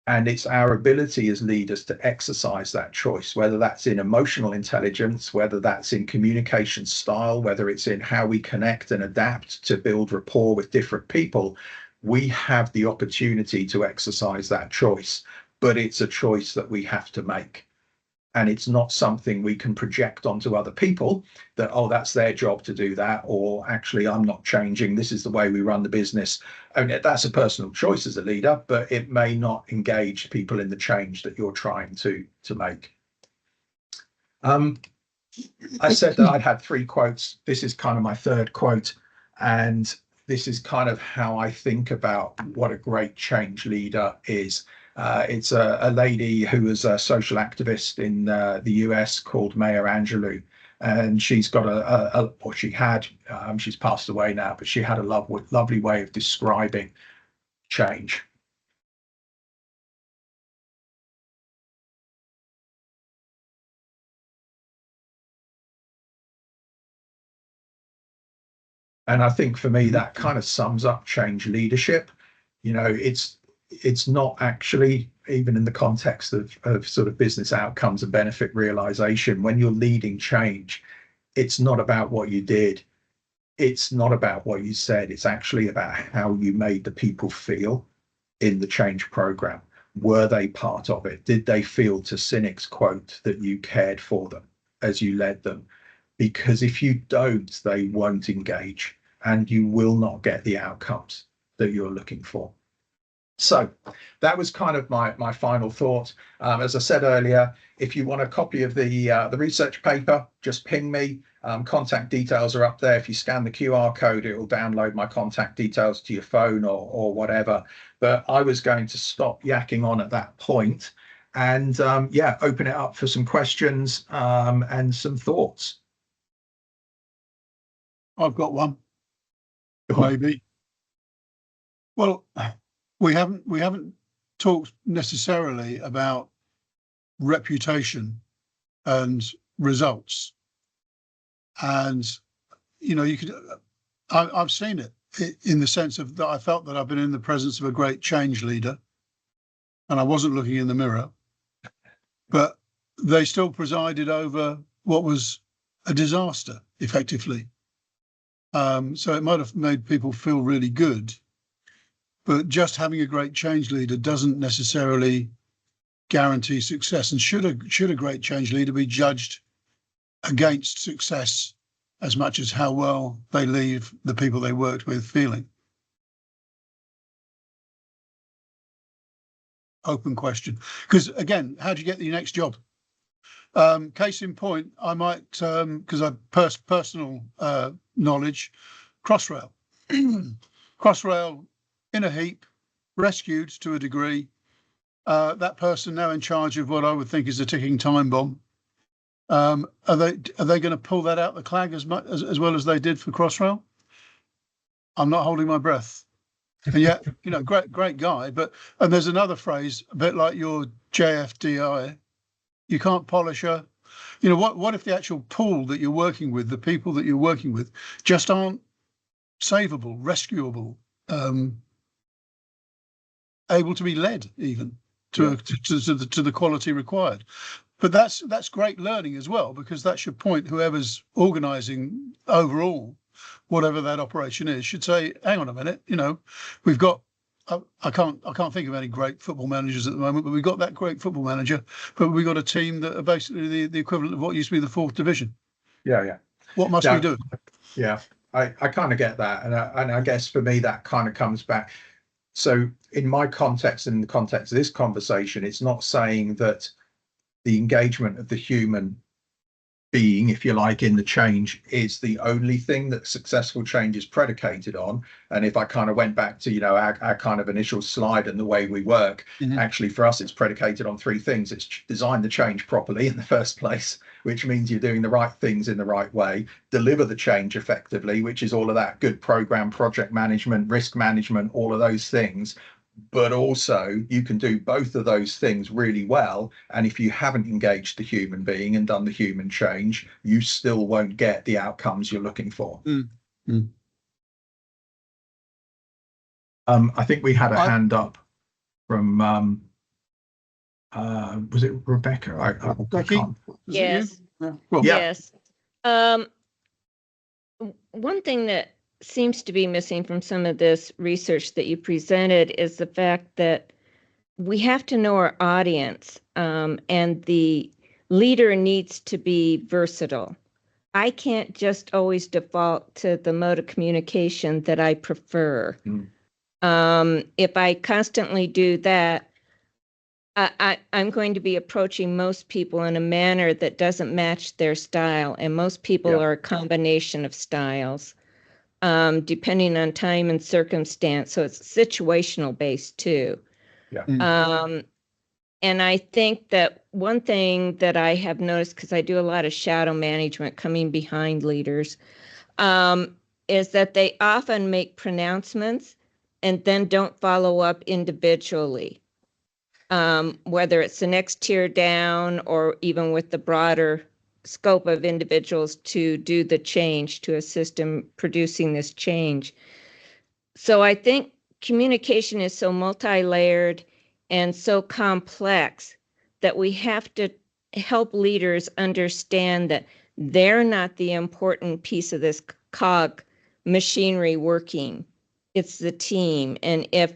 And it's our ability as leaders to exercise that choice, whether that's in emotional intelligence, whether that's in communication style, whether it's in how we connect and adapt to build rapport with different people. We have the opportunity to exercise that choice, but it's a choice that we have to make. And it's not something we can project onto other people that, oh, that's their job to do that, or actually I'm not changing, this is the way we run the business. I mean, that's a personal choice as a leader, but it may not engage people in the change that you're trying to make. I said that I'd had 3 quotes. This is kind of my 3rd quote, and this is kind of how I think about what a great change leader is. It's a lady who was a social activist in the US called Maya Angelou, and she's got or she had, she's passed away now, but she had a lovely way of describing change. And I think for me, that kind of sums up change leadership. You know, it's not actually, even in the context of sort of business outcomes and benefit realization, when you're leading change, it's not about what you did. It's not about what you said. It's actually about how you made the people feel in the change program. Were they part of it? Did they feel, to Sinek's quote, that you cared for them as you led them? Because if you don't, they won't engage and you will not get the outcomes that you're looking for. So that was kind of my final thought. As I said earlier, if you want a copy of the research paper, just ping me. Contact details are up there. If you scan the QR code, it will download my contact details to your phone or whatever. But I was going to stop yakking on at that point and yeah, open it up for some questions and some thoughts. I've got one, maybe. Well, we haven't talked necessarily about reputation and results. And you know, I've seen it in the sense of that I felt that I've been in the presence of a great change leader, and I wasn't looking in the mirror, but they still presided over what was a disaster, effectively. So it might have made people feel really good, but just having a great change leader doesn't necessarily guarantee success. And should a great change leader be judged against success as much as how well they leave the people they worked with feeling? Open question. Because again, how do you get the next job? Case in point, I might, because I've personal knowledge, Crossrail. Crossrail in a heap, rescued to a degree. That person now in charge of what I would think is a ticking time bomb. Are they going to pull that out the clag as well as they did for Crossrail? I'm not holding my breath. And yet, you know, great guy. And there's another phrase, a bit like your JFDI. You can't polish a. You know, what if the actual pool that you're working with, the people that you're working with, just aren't savable, rescuable, able to be led even to the quality required? But that's great learning as well, because that should point whoever's organising overall, whatever that operation is, should say, hang on a minute, you know, we've got. I can't think of any great football managers at the moment, but we've got that great football manager, but we've got a team that are basically the equivalent of what used to be the 4th division. Yeah. What must we do? Yeah, I kind of get that, and I guess for me that kind of comes back. So in my context, in the context of this conversation, it's not saying that the engagement of the human being, if you like, in the change is the only thing that successful change is predicated on. And if I kind of went back to, you know, our kind of initial slide and the way we work, actually for us, it's predicated on 3 things. It's design the change properly in the first place, which means you're doing the right things in the right way, deliver the change effectively, which is all of that good program, project management, risk management, all of those things. But also you can do both of those things really well. And if you haven't engaged the human being and done the human change, you still won't get the outcomes you're looking for. I think we had a hand up from Was it Rebecca? I Becky, can't. is it you? Yes, Yeah. Well, Yeah. yes. One thing that seems to be missing from some of this research that you presented is the fact that we have to know our audience, and the leader needs to be versatile. I can't just always default to the mode of communication that I prefer. If I constantly do that, I'm going to be approaching most people in a manner that doesn't match their style, and most people Yeah. are a combination of styles, depending on time and circumstance. So it's situational based too. Yeah. And I think that one thing that I have noticed, because I do a lot of shadow management coming behind leaders, is that they often make pronouncements and then don't follow up individually, whether it's the next tier down or even with the broader scope of individuals to do the change, to assist in producing this change. So I think communication is so multi-layered and so complex that we have to help leaders understand that they're not the important piece of this cog machinery working. It's the team. And if,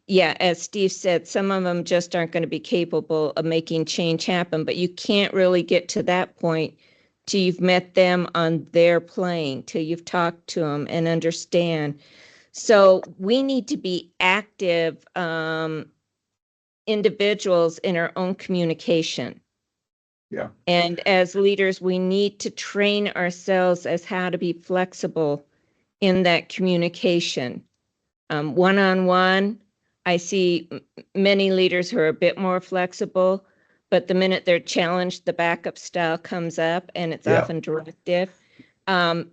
yeah, as Steve said, some of them just aren't going to be capable of making change happen, but you can't really get to that point till you've met them on their plane, till you've talked to them and understand. So we need to be active individuals in our own communication. Yeah. And as leaders, we need to train ourselves as how to be flexible in that communication. One-on-one, I see many leaders who are a bit more flexible, but the minute they're challenged, the backup style comes up and it's Yeah. often directive. And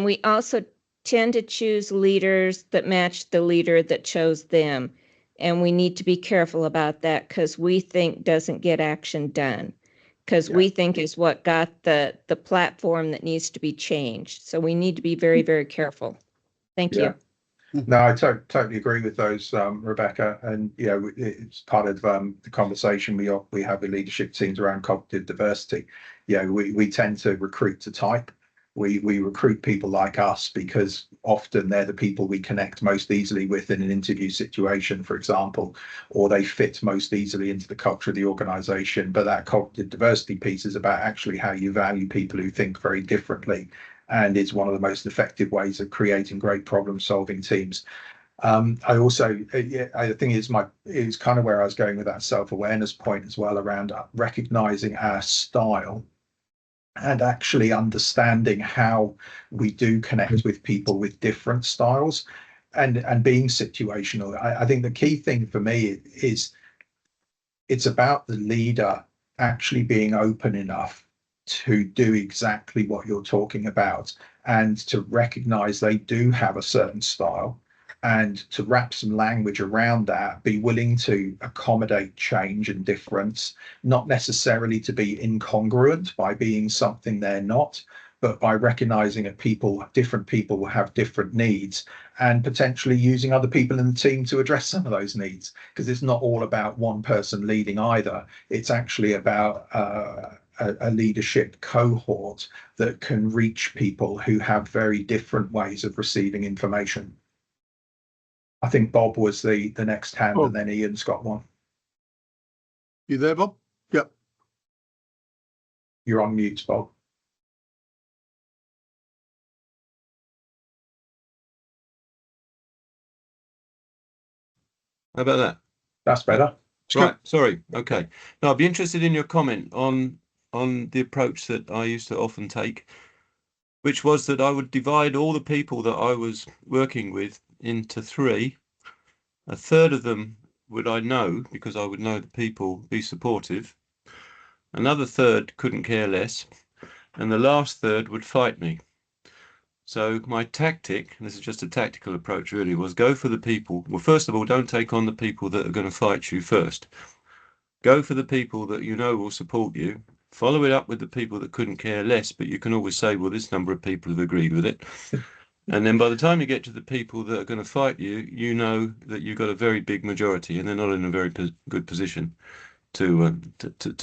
we also tend to choose leaders that match the leader that chose them. And we need to be careful about that because we think doesn't get action done, because we think is what got the platform that needs to be changed. So we need to be very, very careful. Thank Yeah. you. No, I totally agree with those, Rebecca. And it's part of the conversation we have with leadership teams around cognitive diversity. We tend to recruit to type. We recruit people like us because often they're the people we connect most easily with in an interview situation, for example, or they fit most easily into the culture of the organization. But that cognitive diversity piece is about actually how you value people who think very differently, and it's one of the most effective ways of creating great problem-solving teams. I also, I think it's kind of where I was going with that self-awareness point as well, around recognizing our style and actually understanding how we do connect with people with different styles, and being situational. I think the key thing for me is it's about the leader actually being open enough to do exactly what you're talking about, and to recognize they do have a certain style, and to wrap some language around that, be willing to accommodate change and difference, not necessarily to be incongruent by being something they're not, but by recognizing that different people will have different needs, and potentially using other people in the team to address some of those needs, because it's not all about one person leading either. It's actually about a leadership cohort that can reach people who have very different ways of receiving information. I think Bob was the next hand, and then Ian's got one. You there, Bob? Yep. You're on mute, Bob. How about that? That's better. Right. Sorry. Okay. Now I'd be interested in your comment on the approach that I used to often take, which was that I would divide all the people that I was working with into three. A third of them would I know, because I would know the people, be supportive. Another third couldn't care less, and the last third would fight me. So my tactic, and this is just a tactical approach really, was go for the people. Well, first of all, don't take on the people that are going to fight you first. Go for the people that you know will support you. Follow it up with the people that couldn't care less, but you can always say, well, this number of people have agreed with it. And then by the time you get to the people that are going to fight you, you know that you've got a very big majority and they're not in a very good position. to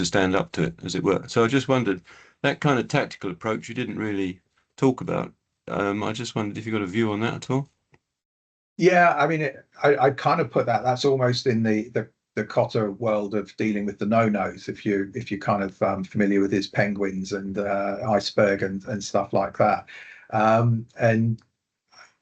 stand up to it, as it were. So I just wondered, that kind of tactical approach you didn't really talk about. I just wondered if you got a view on that at all. Yeah, I mean, I kind of put that's almost in the Cotter world of dealing with the no-nos. If you're kind of familiar with his penguins and iceberg and stuff like that, and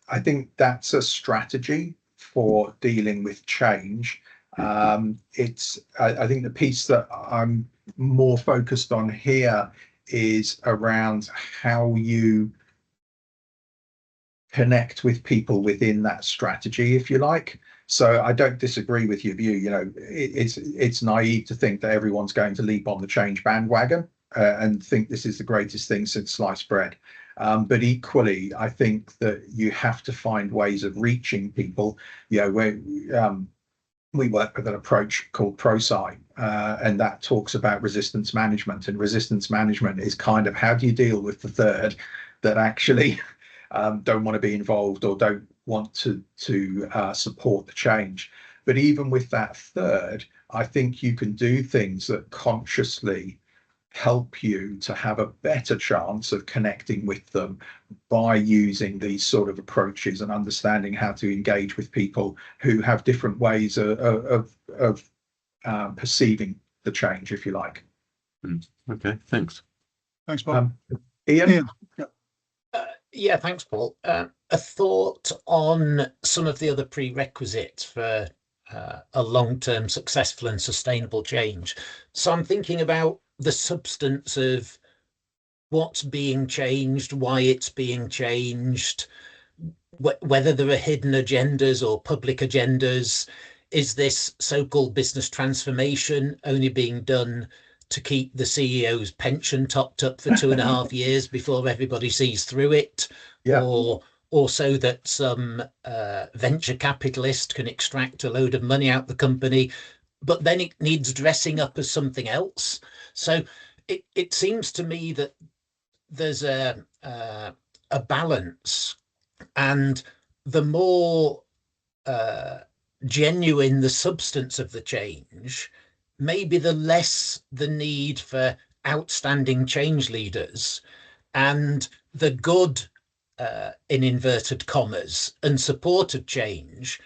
I think that's a strategy for dealing with change. I think the piece that I'm more focused on here is around how you connect with people within that strategy, if you like. So I don't disagree with your view. You know, it's naive to think that everyone's going to leap on the change bandwagon and think this is the greatest thing since sliced bread. But equally, I think that you have to find ways of reaching people. You know, we work with an approach called ProSci, and that talks about resistance management. And resistance management is kind of, how do you deal with the third that actually don't want to be involved or don't want to support the change. But even with that third, I think you can do things that consciously help you to have a better chance of connecting with them by using these sort of approaches and understanding how to engage with people who have different ways of perceiving the change, if you like. Okay, thanks. Thanks, Bob. Ian? Yeah, thanks, Paul. A thought on some of the other prerequisites for a long-term successful and sustainable change. So I'm thinking about the substance of what's being changed, why it's being changed, whether there are hidden agendas or public agendas. Is this so-called business transformation only being done to keep the CEO's pension topped up for 2.5 years before everybody sees through it? Yeah. Or so that some venture capitalist can extract a load of money out the company, but then it needs dressing up as something else. So it seems to me that there's a balance, and the more genuine the substance of the change, maybe the less the need for outstanding change leaders, and the good, in inverted commas, and support of change,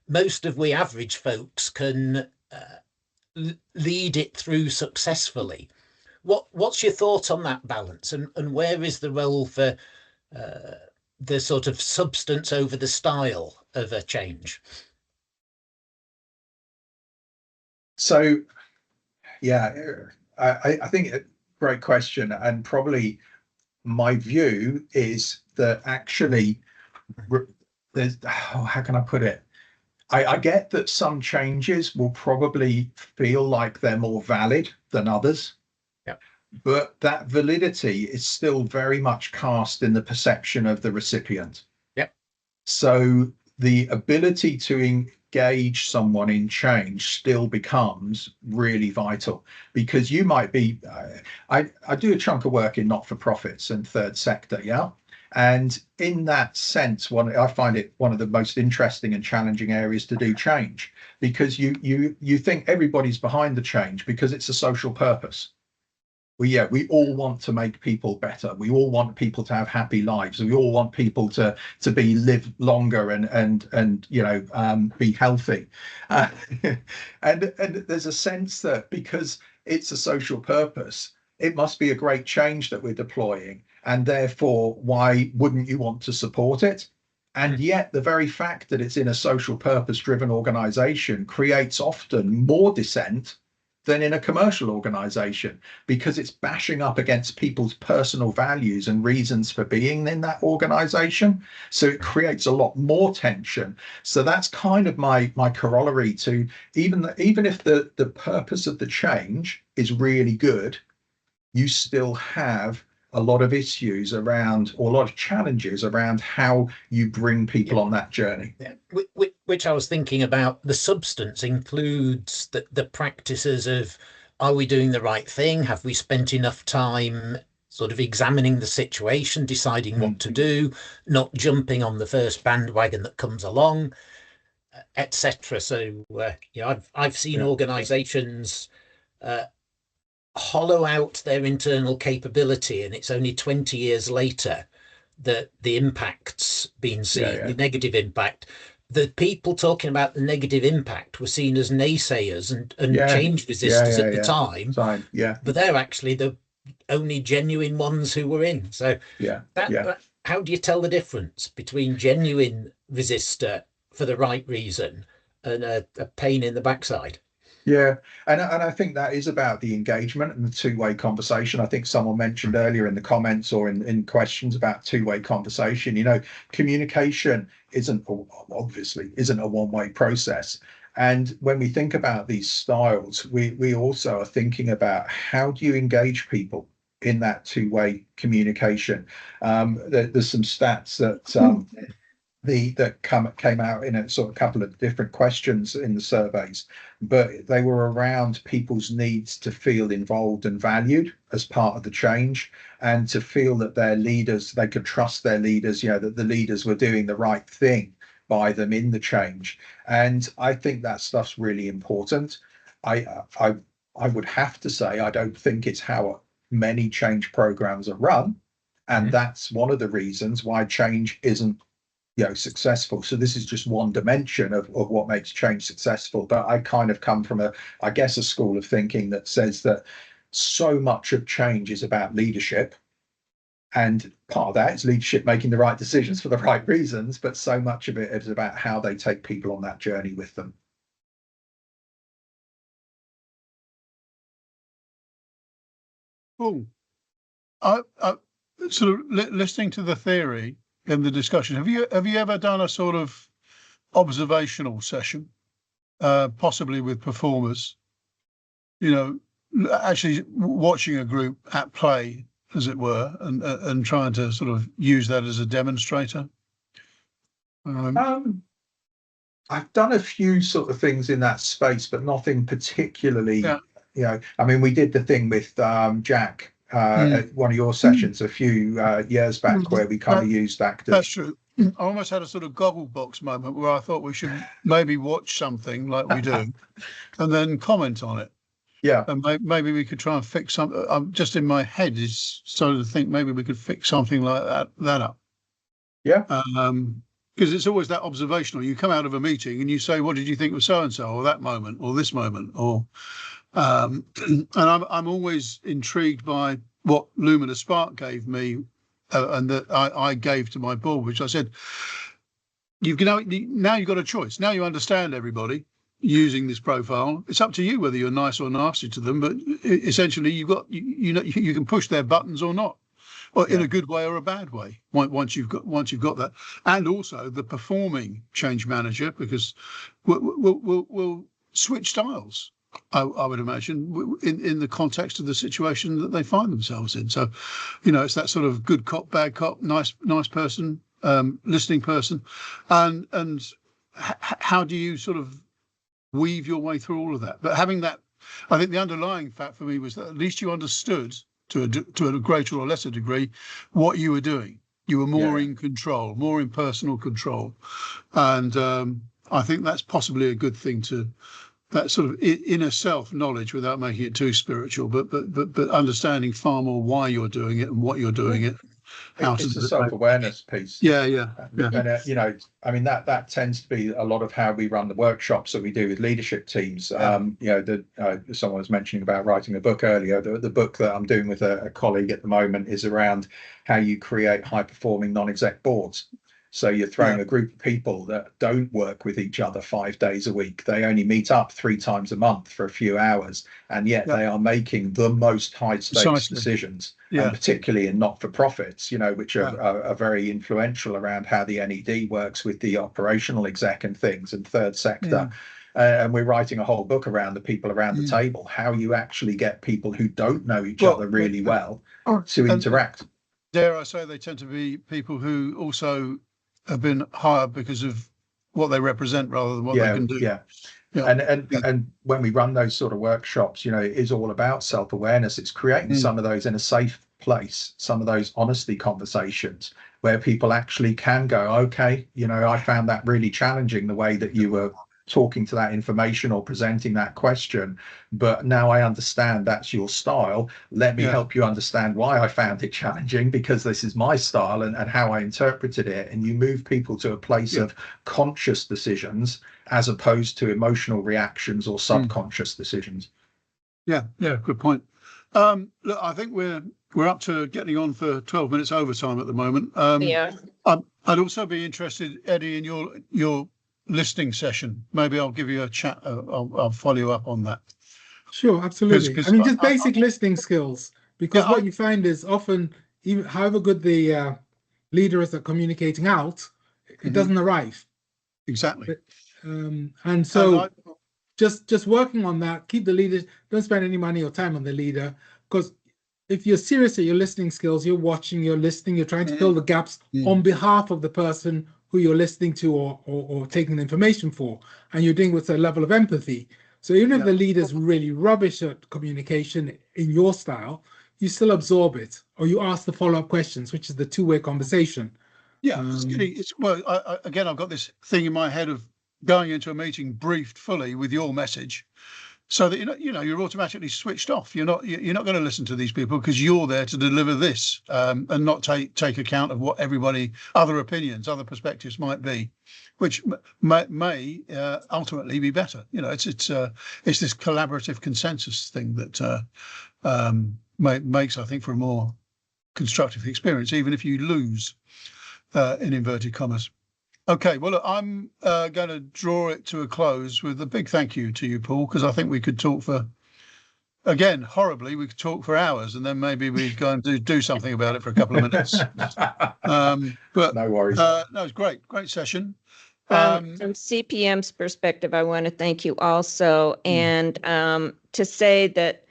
most of we average folks can lead it through successfully. What's your thought on that balance, and where is the role for the sort of substance over the style of a change? So, yeah, I think a great question, and probably my view is that actually there's, how can I put it? I get that some changes will probably feel like they're more valid than others. Yeah. But that validity is still very much cast in the perception of the recipient. Yeah. So the ability to engage someone in change still becomes really vital, because you might be, I do a chunk of work in not-for-profits and third sector, yeah? And in that sense, I find it one of the most interesting and challenging areas to do change, because you think everybody's behind the change because it's a social purpose. We all want to make people better. We all want people to have happy lives. We all want people to live longer and be healthy. And there's a sense that because it's a social purpose, it must be a great change that we're deploying, and therefore why wouldn't you want to support it? And yet the very fact that it's in a social purpose driven organization creates often more dissent than in a commercial organization, because it's bashing up against people's personal values and reasons for being in that organization. So it creates a lot more tension. So that's kind of my corollary to, even if the purpose of the change is really good, you still have a lot of issues around, or a lot of challenges around how you bring people on that journey. Yeah. Which I was thinking about, the substance includes the practices of, are we doing the right thing? Have we spent enough time sort of examining the situation, deciding what to do, not jumping on the first bandwagon that comes along, etc. So I've seen organizations hollow out their internal capability, and it's only 20 years later that the impact's been seen, the negative impact. The people talking about the negative impact were seen as naysayers and change resistors at the time. But they're actually the only genuine ones who were in. So how do you tell the difference between genuine resistor for the right reason and a pain in the backside? Yeah, and I think that is about the engagement and the two-way conversation. I think someone mentioned earlier in the comments or in questions about two-way conversation. You know, communication obviously isn't a one-way process. And when we think about these styles, we also are thinking about how do you engage people in that two-way communication. There's some stats that came out in a sort of couple of different questions in the surveys, but they were around people's needs to feel involved and valued as part of the change, and to feel that their leaders, they could trust their leaders, you know, that the leaders were doing the right thing by them in the change. And I think that stuff's really important. I would have to say I don't think it's how many change programs are run, and that's one of the reasons why change isn't successful. So this is just one dimension of what makes change successful. But I kind of come from a school of thinking that says that so much of change is about leadership, and part of that is leadership making the right decisions for the right reasons, but so much of it is about how they take people on that journey with them. Cool. I sort of listening to the theory in the discussion. Have you ever done a sort of observational session, possibly with performers? You know, actually watching a group at play, as it were, and trying to sort of use that as a demonstrator. I've done a few sort of things in that space, but nothing particularly. Yeah. You know, I mean, we did the thing with Jack at one of your sessions a few years back, where we kind of used that. That's true. I almost had a sort of goggle box moment where I thought we should maybe watch something like we do and then comment on it. Yeah. And maybe we could try and fix something. I'm just in my head is starting to think maybe we could fix something like that up. Yeah. Because it's always that observational. You come out of a meeting and you say, what did you think of so-and-so, or that moment, or this moment, or and I'm always intrigued by what Lumina Spark gave me and that I gave to my board, which I said, now you've got a choice. Now you understand everybody using this profile. It's up to you whether you're nice or nasty to them, but essentially you can push their buttons or not, or in a good way or a bad way. Once you've got that, and also the performing change manager, because we'll switch styles. I would imagine in the context of the situation that they find themselves in. So, you know, it's that sort of good cop, bad cop, nice person, listening person, and how do you sort of weave your way through all of that? But having that, I think the underlying fact for me was that at least you understood to a greater or lesser degree what you were doing. You were more in control, more in personal control, and I think that's possibly a good thing to. That sort of inner self knowledge, without making it too spiritual, but understanding far more why you're doing it and what you're doing it. It's a self-awareness piece. Yeah. And you know, I mean, that tends to be a lot of how we run the workshops that we do with leadership teams. You know, someone was mentioning about writing a book earlier. The book that I'm doing with a colleague at the moment is around how you create high-performing non-exec boards. So you're throwing a group of people that don't work with each other 5 days a week. They only meet up 3 times a month for a few hours, and yet they are making the most high-stakes decisions, and particularly in not-for-profits, you know, which are very influential around how the NED works with the operational exec and things, and third sector. And we're writing a whole book around the people around the table, how you actually get people who don't know each other really well to interact. Dare I say, they tend to be people who also have been hired because of what they represent rather than what they can do. And when we run those sort of workshops, you know, it is all about self-awareness. It's creating some of those in a safe place, some of those honesty conversations where people actually can go, okay, you know, I found that really challenging, the way that you were talking to that information or presenting that question, but now I understand that's your style. Let me help you understand why I found it challenging, because this is my style and how I interpreted it. And you move people to a place of conscious decisions as opposed to emotional reactions or subconscious decisions. Yeah, good point. Look, I think we're up to getting on for 12 minutes overtime at the moment. I'd also be interested, Eddie, in your listening session. Maybe I'll give you a chat. I'll follow you up on that. Sure, absolutely. I mean, just basic listening skills, because what you find is often, even however good the leader is at communicating out, it doesn't arrive. Exactly. And so just working on that, keep the leaders, don't spend any money or time on the leader, because if you're serious at your listening skills, you're watching, you're listening, you're trying to fill the gaps on behalf of the person who you're listening to or taking the information for, and you're doing with a level of empathy. So even if the leader's really rubbish at communication in your style, you still absorb it, or you ask the follow-up questions, which is the two-way conversation. Yeah, again, I've got this thing in my head of going into a meeting briefed fully with your message, so that you're automatically switched off. You're not going to listen to these people because you're there to deliver this, and not take account of what other opinions, other perspectives might be, which may ultimately be better. It's this collaborative consensus thing that makes, I think, for a more constructive experience, even if you lose, in inverted commas. Okay, well, look, I'm going to draw it to a close with a big thank you to you, Paul, because I think we could talk we could talk for hours, and then maybe we'd go and do something about it for a couple of minutes. But no worries. No, it's great session. From CPM's perspective, I want to thank you also, and to say that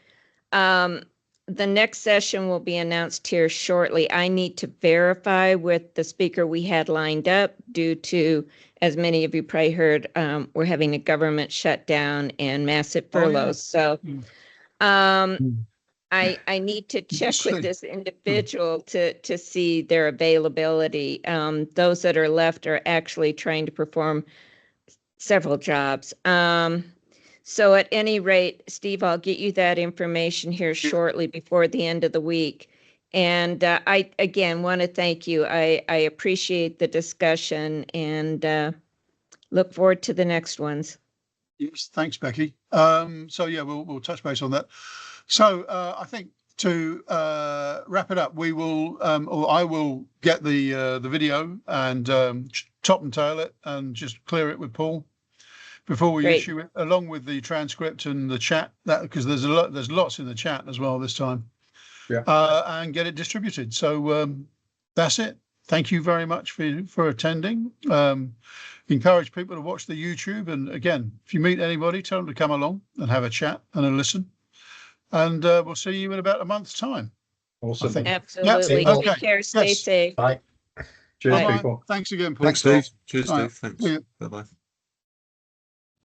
the next session will be announced here shortly. I need to verify with the speaker we had lined up due to, as many of you probably heard, we're having a government shutdown and massive furloughs. So I need to check with this individual to see their availability. Those that are left are actually trying to perform several jobs. So at any rate, Steve, I'll get you that information here shortly before the end of the week. And I, again, want to thank you. I appreciate the discussion and look forward to the next ones. Yes, thanks, Becky. So yeah, we'll touch base on that. So I think to wrap it up, we will, or I will get the video and top and tail it and just clear it with Paul before we issue it, along with the transcript and the chat, because there's lots in the chat as well this time. And get it distributed. So that's it. Thank you very much for attending. Encourage people to watch the YouTube, and again, if you meet anybody, tell them to come along and have a chat and a listen. And we'll see you in about a month's time. Awesome. Absolutely. Take care. Stay safe. Bye. Cheers, people. Thanks again, Paul. Thanks, Steve. Cheers, Steve. Thanks. Bye-bye.